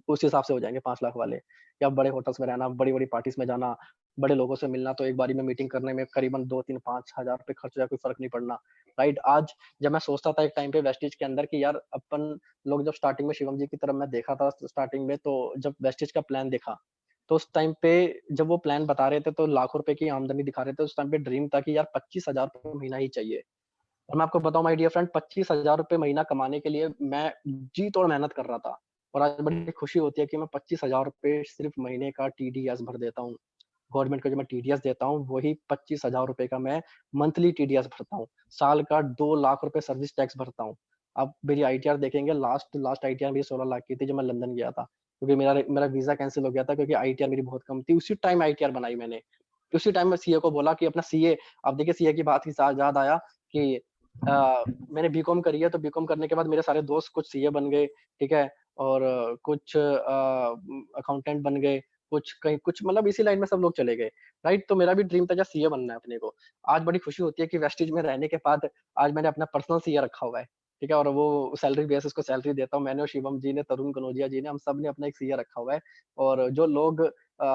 उस हिसाब से हो जाएँगे 5 लाख वाले। कि आप बड़े होटल्स में रहना, बड़ी-बड़ी पार्टीज़ में जाना, बड़े लोगों से मिलना, तो एक बारी में मीटिंग करने में करीबन 2, 3, 5,000 रुपए खर्च हो जाए, कोई फ़र्क नहीं पड़ना, राइट? आज जब मैं सोचता था एक टाइम पे वेस्टीज के अंदर कि यार अपन लोग, जब स्टार्टिंग में शिवम जी की तरफ मैं देखा था स्टार्टिंग में, तो जब वेस्टीज का प्लान देखा, तो उस टाइम पे जब वो प्लान बता रहे थे तो लाखों रुपए की आमदनी दिखा रहे थे, उस टाइम पे ड्रीम था कि यार 25,000 रुपए महीना ही चाहिए। और मैं आपको बताऊँ माय डियर फ्रेंड, 25,000 रुपए महीना कमाने के लिए मैं जी तोड़ मेहनत कर रहा था। और आज बड़ी खुशी होती है कि मैं 25,000 रुपए सिर्फ़ महीने का टीडीएस भर देता हूँ। गवर्नमेंट को जो मैं टीडीएस देता हूँ, वही 25,000 रुपए का मैं मंथली टीडीएस भरता हूँ। साल का 2 लाख रुपए सर्विस टैक्स भरता हूँ। आप मेरी आईटीआर देखेंगे, लास्ट लास्ट आईटीआर मेरी 16 लाख की थी जब मैं लंदन गया था। क्योंकि मेरा मेरा वीज़ा कैंसल हो गया था, क्योंकि आईटीआर मेरी बहुत कम थी। उसी टाइम आईटीआर बनाई मैंने। उसी टाइम मैं सीए को बोला कि अपना सीए, अब देखिए सीए की बात की सा याद आया कि मैंने बीकॉम करी है, तो बीकॉम करने के बाद मेरे सारे दोस्त कुछ सीए बन गए, ठीक है? और कुछ अकाउंटेंट बन गए, कुछ मतलब इसी लाइन में सब लोग चले गए, राइट? तो मेरा भी ड्रीम था, क्या सीए बनना है अपने को। आज बड़ी खुशी होती है कि वेस्टीज में रहने के बाद आज मैंने अपना पर्सनल सीए रखा हुआ है, ठीक है? और वो सैलरी बेसिस को सैलरी देता हूँ। मैंने और शिवम जी ने, तरुण कनौजिया जी ने, हम सब ने अपना एक सीए रखा हुआ है। और जो लोग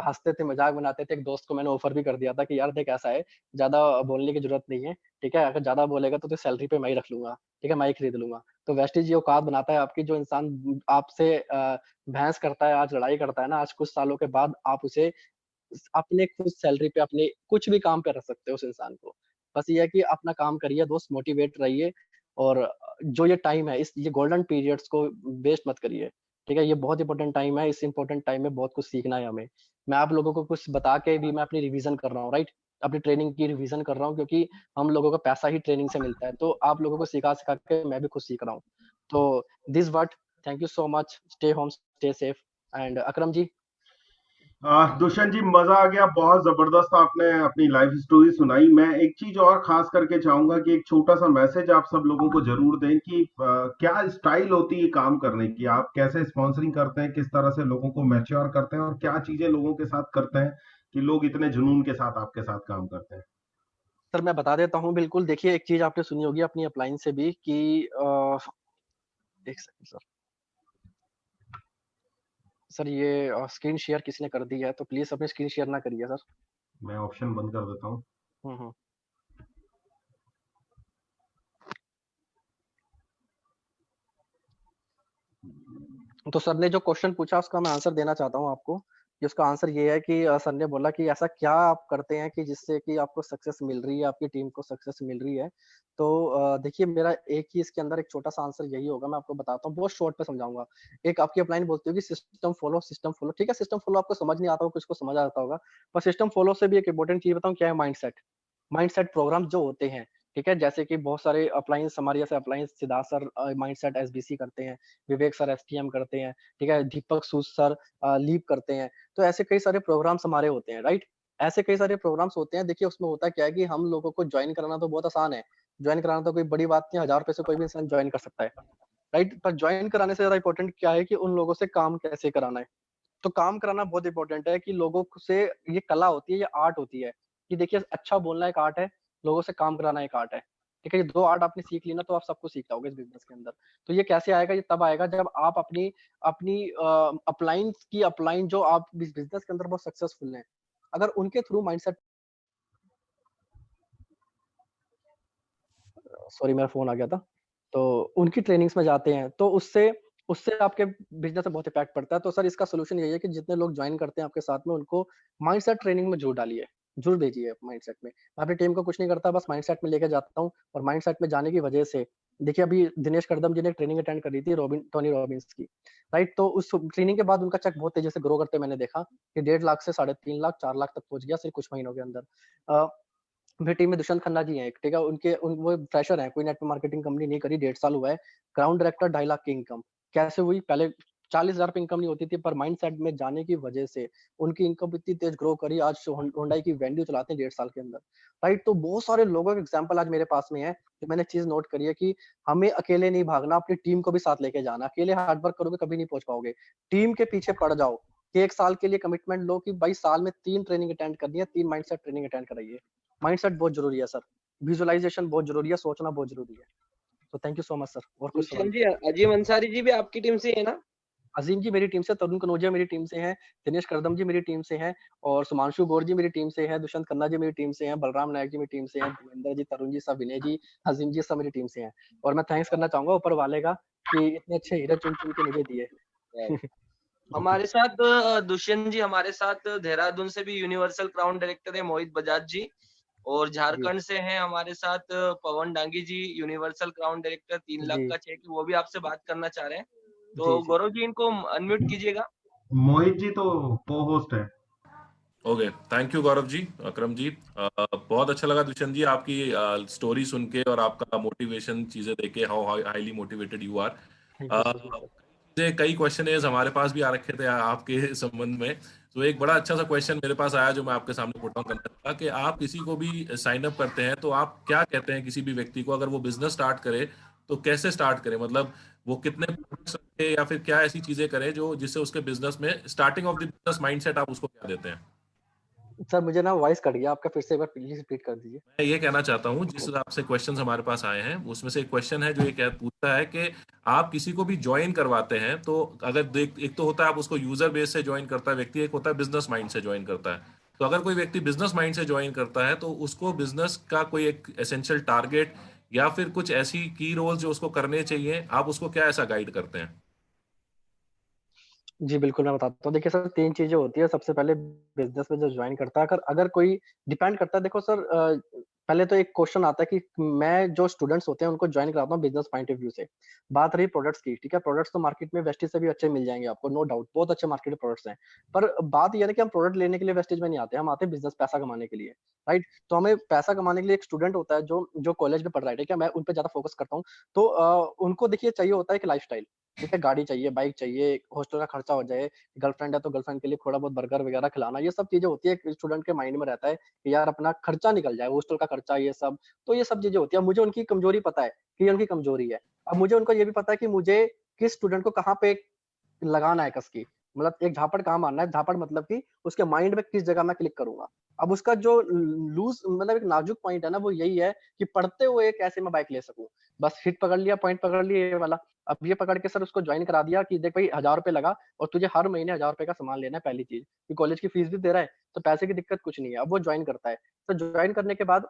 हँसते थे, मज़ाक बनाते थे, एक दोस्त को मैंने ऑफर भी कर दिया था कि यार देख ऐसा है, ज़्यादा बोलने की ज़रूरत नहीं है, ठीक है? अगर ज़्यादा बोलेगा तो सैलरी पे मैं ही रख लूँगा, ठीक है? मैं ही खरीद लूँगा। तो वेस्टीज ये औकात बनाता है आपकी, जो इंसान आपसे बहस करता है, आज लड़ाई करता है ना, आज कुछ सालों के बाद आप उसे अपने खुद सैलरी पे, अपने कुछ भी काम पे रख सकते हो उस इंसान को। बस ये है कि अपना काम करिए दोस्त, मोटिवेट रहिए और जो ये टाइम है, इस ये गोल्डन पीरियड्स को वेस्ट मत करिए, ठीक है? ये बहुत इंपॉर्टेंट टाइम है, इस इंपॉर्टेंट टाइम में बहुत कुछ सीखना है हमें। मैं आप लोगों को कुछ बता के भी मैं अपनी रिवीज़न कर रहा हूँ, राइट? अपनी ट्रेनिंग की रिवीज़न कर रहा हूँ, क्योंकि हम लोगों को पैसा ही ट्रेनिंग से मिलता है, तो आप लोगों को सिखा-सिखा के मैं भी खुद सीख रहा हूँ। तो this what, thank you so much, stay home, stay safe and Akram ji. Dushyant ji, मजा आ गया, बहुत जबरदस्त आपने अपनी लाइफ स्टोरी सुनाई। मैं एक चीज और खास करके चाहूंगा कि एक छोटा सा मैसेज आप सब लोगों को जरूर दें कि क्या स्टाइल होती है काम करने की, आप कैसे स्पॉन्सरिंग करते हैं, किस तरह से लोगों को मैच्योर करते हैं और क्या चीजें लोगों के साथ करते हैं कि लोग इतने जुनून के साथ आपके साथ काम करते हैं। सर मैं बता देता हूँ बिल्कुल, देखिए एक चीज़ आपने सुनी होगी अपनी अपलाइन से भी कि एक सेकंड सर। सर ये स्क्रीन शेयर किसी ने कर दी है, तो प्लीज़ अपनी स्क्रीन शेयर ना करिए सर। मैं ऑप्शन बंद कर देता हूँ। हुँ, हुँ। तो सर ने जो क्वेश्चन पूछा उसका मैं आंसर देना चाहता हूँ आपको, कि उसका आंसर ये है कि सर ने बोला कि ऐसा क्या आप करते हैं कि जिससे कि आपको सक्सेस मिल रही है, आपकी टीम को सक्सेस मिल रही है। तो देखिए मेरा एक ही इसके अंदर एक छोटा-सा आंसर यही होगा, मैं आपको बताता हूँ, बहुत शॉर्ट में समझाऊँगा। एक आपकी अपलाइन बोलती होगी सिस्टम फॉलो, ठीक है? सिस्टम फॉलो आपको समझ नहीं आता होगा, किसको समझ आता होगा। पर सिस्टम फॉलो से भी एक इम्पोर्टेंट चीज़ बताऊँ क्या है? माइंडसेट। माइंडसेट प्रोग्राम जो होते हैं, ठीक है? जैसे कि बहुत सारे अप्लायंस हमारे जैसे appliance Siddharth sir mindset SBC करते हैं, विवेक सर एसटीएम करते हैं, ठीक है? दीपक सूद सर लीप करते हैं। तो ऐसे कई सारे प्रोग्राम्स हमारे होते हैं, राइट? ऐसे कई सारे प्रोग्राम्स होते हैं, देखिए उसमें होता क्या है कि हम लोगों को जॉइन कराना तो बहुत आसान है। जॉइन कराना तो कोई बड़ी बात नहीं है, ₹1000 से कोई भी इंसान जॉइन कर सकता है, राइट? पर जॉइन कराने से ज़्यादा इम्पोर्टेंट क्या है कि उन लोगों से काम कैसे कराना है। तो काम कराना बहुत इम्पोर्टेंट है कि लोगों से, ये कला होती है, ये आर्ट होती है, कि देखिए अच्छा बोलना एक आर्ट है, लोगों से काम कराना एक आर्ट है। ठीक है, ये 2 आर्ट आपने सीख ली ना, तो आप सब कुछ सीख जाओगे इस बिज़नेस के अंदर। तो ये कैसे आएगा? ये तब आएगा जब आप अपनी अपनी अपलाइन जो आप इस बिज़नेस के अंदर बहुत सक्सेसफुल हैं, अगर उनके थ्रू माइंडसेट सॉरी मेरा फ़ोन आ गया था। तो उनकी ट्रेनिंग्स में जाते हैं, तो उससे उससे आपके बिज़नेस में बहुत इफ़ेक्ट पड़ता है। तो सर इसका सॉल्यूशन यही है कि जितने लोग जॉइन करते हैं आपके साथ में, उनको माइंडसेट ट्रेनिंग में ज़रूर डालिए, ज़रूर भेजिए माइंडसेट में। मैं अपनी टीम को कुछ नहीं करता, बस माइंडसेट में लेके जाता हूँ और माइंडसेट में जाने की वजह से देखिए अभी दिनेश करदम जी ने एक ट्रेनिंग अटेंड करी थी टोनी रॉबिन्स की, राइट? तो उस ट्रेनिंग के बाद उनका चेक बहुत तेज़ी से ग्रो करते मैंने देखा कि 1.5 लाख से साढ़े 3 लाख, 4 लाख तक पहुँच गया सिर्फ़ कुछ महीनों के अंदर। मेरी टीम में दुष्यंत खन्ना जी हैं एक, ठीक है? वो फ्रेशर हैं, कोई नेटवर्क मार्केटिंग कंपनी नहीं करी, 1.5 साल हुआ है। ग्राउंड डायरेक्टर 2.5 लाख की इनकम। कैसे हुई? पहले 40,000 पे इनकम नहीं होती थी, पर माइंडसेट में जाने की वजह से उनकी इनकम इतनी तेज़ ग्रो करी, आज होंडा की वेन्यू चलाते हैं 1.5 साल के अंदर, राइट? तो बहुत सारे लोगों के एग्ज़ाम्पल आज मेरे पास में है, तो मैंने चीज़ नोट करी है कि हमें अकेले नहीं भागना, अपनी टीम को भी साथ लेके जाना। अकेले हार्ड वर्क करोगे कभी नहीं पहुँच पाओगे। टीम के पीछे पड़ जाओ कि 1 साल के लिए कमिटमेंट लो कि भाई साल में 3 ट्रेनिंग अटेंड करनी है, 3 माइंडसेट ट्रेनिंग अटेंड कराइए। माइंडसेट बहुत ज़रूरी है सर। विजुअलाइज़ेशन बहुत ज़रूरी है, सोचना बहुत ज़रूरी है। तो thank you so much sir. और कुछ सवाल? दुष्यंत जी, अजीम अंसारी जी भी आपकी टीम से ही है ना? अज़ीम जी मेरी टीम से, तरुण कनौजिया मेरी टीम से हैं, दिनेश करदम जी मेरी टीम से हैं और सुमांशु गौर जी मेरी टीम से हैं, दुष्यंत खन्ना जी मेरी टीम से हैं, बलराम नायक जी मेरी टीम से हैं, देवेंद्र जी, तरुण जी, सब विनय जी, अज़ीम जी, सब मेरी टीम से हैं। और मैं थैंक्स करना चाहूँगा ऊपर वाले का कि इतने अच्छे हीरे चुन-चुन के मुझे दिए। ओके। हमारे साथ दुष्यंत जी हमारे साथ देहरादून से भी यूनिवर्सल क्राउन डायरेक्टर है मोहित बजाज जी, और जी, झारखंड से हैं हमारे साथ पवन डांगी जी, यूनिवर्सल क्राउन डायरेक्टर 3 लाख जी, का चेक, वो भी आपसे बात करना चाह रहे हैं। जी, तो जी। गौरव जी इनको अनम्यूट कीजिएगा। मोहित जी तो को होस्ट है। Okay, thank you Gaurav ji, अकरम जी। बहुत अच्छा लगा दुष्यंत जी आपकी स्टोरी सुन के और आपका मोटिवेशन चीजें देख के, how highly motivated you are. Thank you sir. कई क्वेश्चन हमारे पास भी आ रखे थे आपके संबंध में। तो एक बड़ा अच्छा सा क्वेश्चन मेरे पास आया जो मैं आपके सामने पुट ऑन करना चाहता कि आप किसी को भी साइन अप करते हैं तो आप क्या कहते हैं किसी भी व्यक्ति को अगर वो बिजनेस स्टार्ट करे तो कैसे स्टार्ट करे, मतलब वो कितने प्रोडक्ट्स रखे या फिर क्या ऐसी चीजें करे जो जिससे उसके बिजनेस में starting of the business mindset आप उसको क्या देते हैं? सर मुझे ना वॉइस कट गया आपका, फिर से एक बार प्लीज़ रिपीट कर दीजिए। मैं ये कहना चाहता हूँ जिस हिसाब से क्वेश्चंस हमारे पास आए हैं उसमें से एक क्वेश्चन है जो ये पूछता है कि आप किसी को भी ज्वाइन करवाते हैं तो अगर देख, एक तो होता है आप उसको यूजर बेस से ज्वाइन करता है व्यक्ति, एक होता है बिजनेस माइंड से ज्वाइन करता है। तो अगर कोई व्यक्ति बिजनेस माइंड से ज्वाइन करता है तो उसको बिजनेस का कोई एक एसेंशियल टारगेट या फिर कुछ ऐसी की रोल जो उसको करने चाहिए, आप उसको क्या ऐसा गाइड करते हैं? जी, बिल्कुल, मैं बताता हूँ। देखिए सर 3 चीज़ें होती हैं, सबसे पहले बिज़नेस में जो जॉइन करता है, अगर अगर कोई डिपेंड करता है देखो सर, पहले तो एक क्वेश्चन आता है कि मैं जो स्टूडेंट्स होते हैं उनको जॉइन कराता हूँ बिज़नेस पॉइंट ऑफ व्यू से। बात रही प्रोडक्ट्स की, ठीक है? प्रोडक्ट्स तो मार्केट में वेस्टेज से भी अच्छे मिल जाएँगे आपको, नो डाउट, बहुत अच्छे मार्केट में प्रोडक्ट्स हैं। पर बात ये है ना कि हम प्रोडक्ट लेने के लिए वेस्टेज में नहीं आते, हम आते हैं बिज़नेस पैसा कमाने के लिए, राइट? तो हमें पैसा कमाने के लिए एक स्टूडेंट होता है जो जो कॉलेज में पढ़ रहा है, ठीक है? मैं उन पे ज़्यादा फोकस करता हूँ। तो उनको देखिए चाहिए होता है एक लाइफ़स्टाइल, ठीक है? गाड़ी चाहिए, बाइक चाहिए, हॉस्टल का खर्चा हो जाए, गर्लफ्रेंड है तो गर्लफ्रेंड के लिए थोड़ा बहुत बर्गर वगैरह खिलाना, ये सब चीज़ें होती है, एक स्टूडेंट के माइंड में रहता है कि यार अपना खर्चा निकल जाए, हॉस्टल का खर्चा ये सब। तो ये सब चीज़ें होती है। अब मुझे उनकी कमज़ोरी पता है कि ये उनकी कमज़ोरी है। अब मुझे उनको ये भी पता है कि मुझे किस स्टूडेंट को कहाँ पे लगाना है कस की। मतलब एक झापड़ कहाँ मारना है, झापड़ मतलब कि उसके माइंड में किस जगह मैं क्लिक करूँगा। अब उसका जो लूज़ मतलब एक नाज़ुक पॉइंट है ना, वो यही है कि पढ़ते हुए कैसे मैं बाइक ले सकूँ। बस हिट पकड़ लिया, पॉइंट पकड़ लिया ये वाला। अब ये पकड़ के सर उसको जॉइन करा दिया कि देख भाई ₹1000 लगा और तुझे हर महीने ₹1000 का सामान लेना है पहली चीज़। कि कॉलेज की फीस भी दे रहा है, तो पैसे की दिक्कत कुछ नहीं है। अब वो जॉइन करता है। तो जॉइन करने के बाद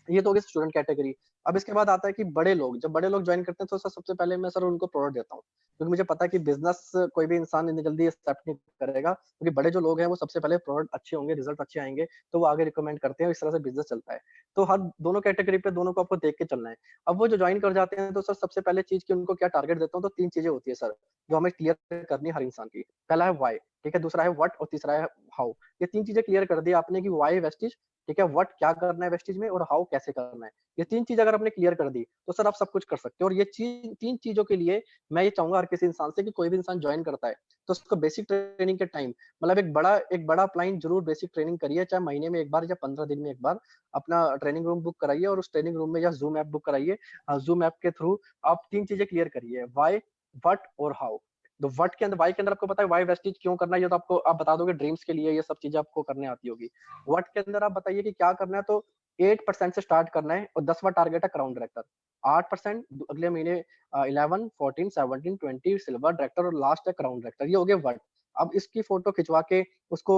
ये तो हो गई स्टूडेंट कैटेगरी। अब इसके बाद आता है कि बड़े लोग, जब बड़े लोग जॉइन करते हैं तो सर सबसे पहले मैं सर उनको प्रोडक्ट देता हूँ। क्योंकि मुझे पता है कि बिज़नेस कोई भी इंसान इतनी जल्दी एक्सेप्ट नहीं करेगा, क्योंकि बड़े जो लोग हैं वो सबसे पहले प्रोडक्ट अच्छे होंगे, रिज़ल्ट अच्छे आएँगे, तो वो आगे रिकमेंड करते हैं, इस तरह से बिज़नेस चलता है। तो हर दोनों कैटेगरी पे दोनों को आपको देख के चलना है। अब वो जो जॉइन कर जाते हैं तो सर सबसे पहले चीज़ कि उनको क्या टारगेट देता हूँ, तो 3 चीज़ें होती है सर, जो हमें क्लियर करनी है हर इंसान की। पहला है व्हाय, ठीक है? दूसरा है व्हाट और तीसरा है हाउ। ये 3 चीज़ें क्लियर कर दी आपने कि व्हाय वेस्टेज, ठीक है? व्हाट क्या करना है वेस्टेज में और हाउ कैसे करना है। ये 3 चीज़ अगर आपने क्लियर कर दी, तो सर आप सब कुछ कर सकते हो और ये 3 चीज़ों के लिए मैं ये चाहूँगा हर किसी इंसान से कि कोई भी इंसान जॉइन करता है, तो उसको बेसिक ट्रेनिंग के टाइम मतलब एक बड़ा अपलाइन ज़रूर बेसिक ट्रेनिंग करिए, चाहे महीने में 1 बार या 15 दिन में 1 बार अपना ट्रेनिंग रूम बुक कराइए और उस ट्रेनिंग रूम में या ज़ूम ऐप बुक कराइए। ज़ूम ऐप के थ्रू आप 3 चीज़ें क्लियर करिए, व्हाय, व्हाट और हाउ। तो व्हाट के अंदर व्हाय के अंदर आपको पता है व्हाय वेस्टेज क्यों करना है, ये तो आपको आप बता दोगे ड्रीम्स के लिए, ये सब चीज़ें आपको करने आती होगी। व्हाट के अंदर आप बताइए कि क्या करना है, तो 8% से स्टार्ट करना है और 10वां टारगेट है क्राउन डायरेक्टर। 8% अगले महीने 11, 14, 17, 20 सिल्वर डायरेक्टर और लास्ट है क्राउन डायरेक्टर। ये हो गया वर्ड। अब इसकी फोटो खिंचवा के उसको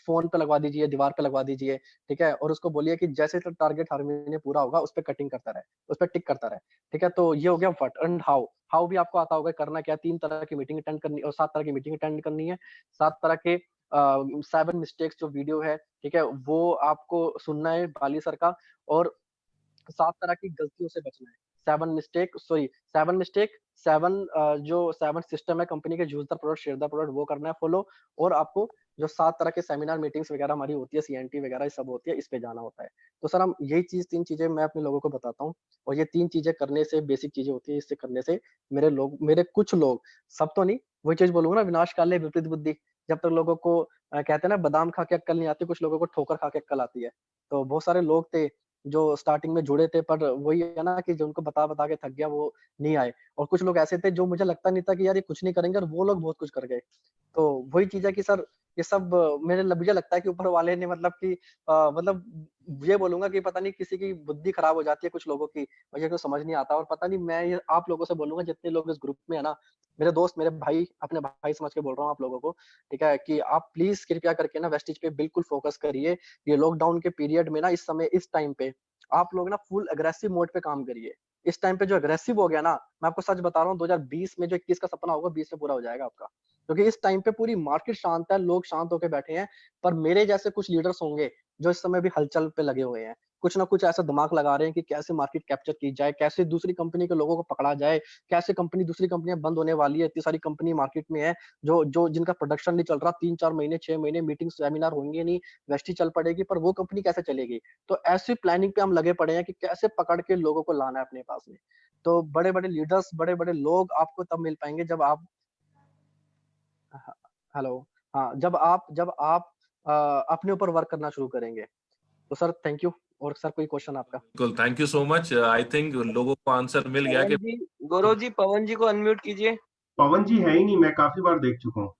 फोन पे लगवा दीजिए, दीवार पे लगवा दीजिए, ठीक है, और उसको बोलिए कि जैसे टारगेट हर महीने पूरा होगा उस पर कटिंग करता रहे, उस पर टिक करता रहे, ठीक है। तो ये हो गया व्हाट। एंड हाउ भी आपको आता होगा करना क्या। 3 तरह की मीटिंग अटेंड करनी और 7 तरह की मीटिंग अटेंड करनी है। 7 तरह के 7 मिस्टेक्स जो वीडियो है, ठीक है, वो आपको सुनना है बाली सर का, और 7 तरह की गलतियों से बचना है। 7 मिस्टेक 7 जो 7 सिस्टम है कंपनी के, use the product, share the product, वो करना है फॉलो। और आपको जो 7 तरह के सेमिनार मीटिंग्स वगैरह हमारी होती है, सीएनटी वगैरह ये सब होती है, इस पे जाना होता है। तो सर हम यही 3 चीजें मैं अपने लोगों को बताता हूँ, और ये 3 चीजें करने से बेसिक चीजें होती है। इससे करने से मेरे कुछ लोग, सब तो नहीं, वही चीज बोलूंगा ना, विनाश काले विपरीत बुद्धि। जब तक लोगों को कहते हैं ना बादाम खा के अक्कल नहीं आती, कुछ लोगों को ठोकर खा के अक्कल आती है। तो बहुत सारे लोग थे जो स्टार्टिंग में जुड़े थे, पर वही है ना कि जो उनको बता के थक गया, वो नहीं आए। और कुछ लोग ऐसे थे जो मुझे लगता नहीं था कि यार ये कुछ नहीं करेंगे, और वो लोग बहुत कुछ कर गए। तो वही चीज है कि सर ये सब मुझे लगता है कि ऊपर वाले ने मतलब कि मतलब ये बोलूंगा कि पता नहीं किसी की बुद्धि खराब हो जाती है कुछ लोगों की, मुझे तो समझ नहीं आता। और पता नहीं, मैं ये आप लोगों से बोलूंगा जितने लोग इस ग्रुप में है ना, मेरे दोस्त, मेरे भाई, अपने भाई समझ के बोल रहा हूँ आप लोगों को, ठीक है, कि आप प्लीज कृपया करके ना वेस्टिज पे बिल्कुल फोकस करिए। ये लॉकडाउन के पीरियड में ना, इस समय इस टाइम पे आप लोग ना फुल अग्रेसिव मोड पे काम करिए। इस टाइम पे जो अग्रेसिव हो गया ना, मैं आपको सच बता रहा हूँ, 2020 में जो 21 का सपना होगा 20 में पूरा हो जाएगा आपका। क्योंकि इस टाइम पे पूरी मार्केट शांत है, लोग शांत होकर बैठे हैं। पर मेरे जैसे कुछ लीडर्स होंगे जो इस समय भी हलचल पे लगे हुए हैं, कुछ ना कुछ ऐसा दिमाग लगा रहे हैं कि कैसे मार्केट कैप्चर की जाए, कैसे दूसरी कंपनी के लोगों को पकड़ा जाए, कैसे दूसरी कंपनियां बंद होने वाली है। इतनी सारी कंपनी मार्केट में है जो जो जिनका प्रोडक्शन नहीं चल रहा, 3-4 महीने, 6 महीने मीटिंग सेमिनार होंगे नहीं, वेस्टी चल पड़ेगी, पर वो कंपनी कैसे चलेगी। तो ऐसी प्लानिंग पे हम लगे पड़े हैं कि कैसे पकड़ के लोगों को लाना है अपने पास में। तो बड़े बड़े लीडर्स, बड़े बड़े लोग आपको तब मिल पाएंगे जब आप, हेलो, हाँ, जब आप अपने ऊपर वर्क करना शुरू करेंगे। तो सर थैंक यू। और सर कोई क्वेश्चन आपका? बिल्कुल, thank you so much. I think लोगों को आंसर मिल गया कि गौरव जी, पवन जी को अनम्यूट कीजिए। पवन जी है ही नहीं, मैं काफी बार देख चुका हूँ।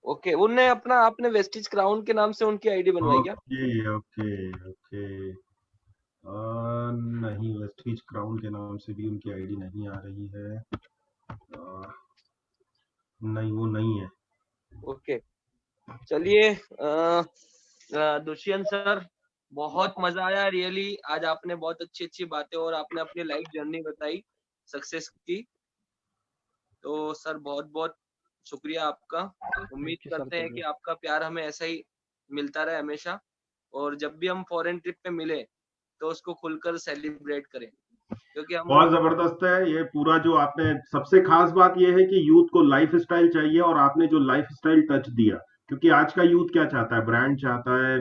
ओके, उनने अपना, आपने वेस्टिज क्राउन के नाम से उनकी आईडी बनवाई क्या? Okay okay okay. नहीं, वेस्टिज क्राउन के नाम से भी उनकी आईडी नहीं आ रही है। नहीं, वो नहीं है। ओके, चलिए दुष्यंत सर, बहुत मजा आया रियली। आज आपने बहुत अच्छी अच्छी बातें और आपने अपनी लाइफ जर्नी बताई सक्सेस की। तो सर बहुत बहुत शुक्रिया आपका। उम्मीद Thank you, sir, करते हैं thank कि you. आपका प्यार हमें ऐसा ही मिलता रहे हमेशा, और जब भी हम फॉरेन ट्रिप पे मिले तो उसको खुलकर सेलिब्रेट करें, क्योंकि हम बहुत जबरदस्त है ये पूरा जो आपने। सबसे खास बात ये है कि यूथ को लाइफ स्टाइल चाहिए, और आपने जो लाइफ स्टाइल टच दिया, क्योंकि आज का यूथ क्या चाहता है, ब्रांड चाहता है,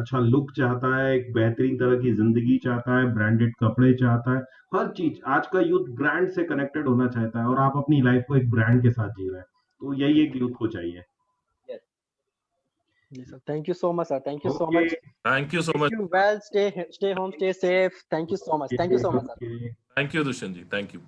अच्छा लुक चाहता है, एक बेहतरीन तरह की जिंदगी चाहता है, ब्रांडेड कपड़े चाहता है, हर चीज। आज का यूथ ब्रांड से कनेक्टेड होना चाहता है, और आप अपनी लाइफ को एक ब्रांड के साथ जी रहे हैं। तो यही एक यूथ को चाहिए। Yes, sir. Thank you so much, sir. Thank you so okay much. Thank you so Wish much. you well. Stay home. Stay safe. Thank you so much. Thank you so much, sir. Okay. Thank you Dushyant ji, thank you.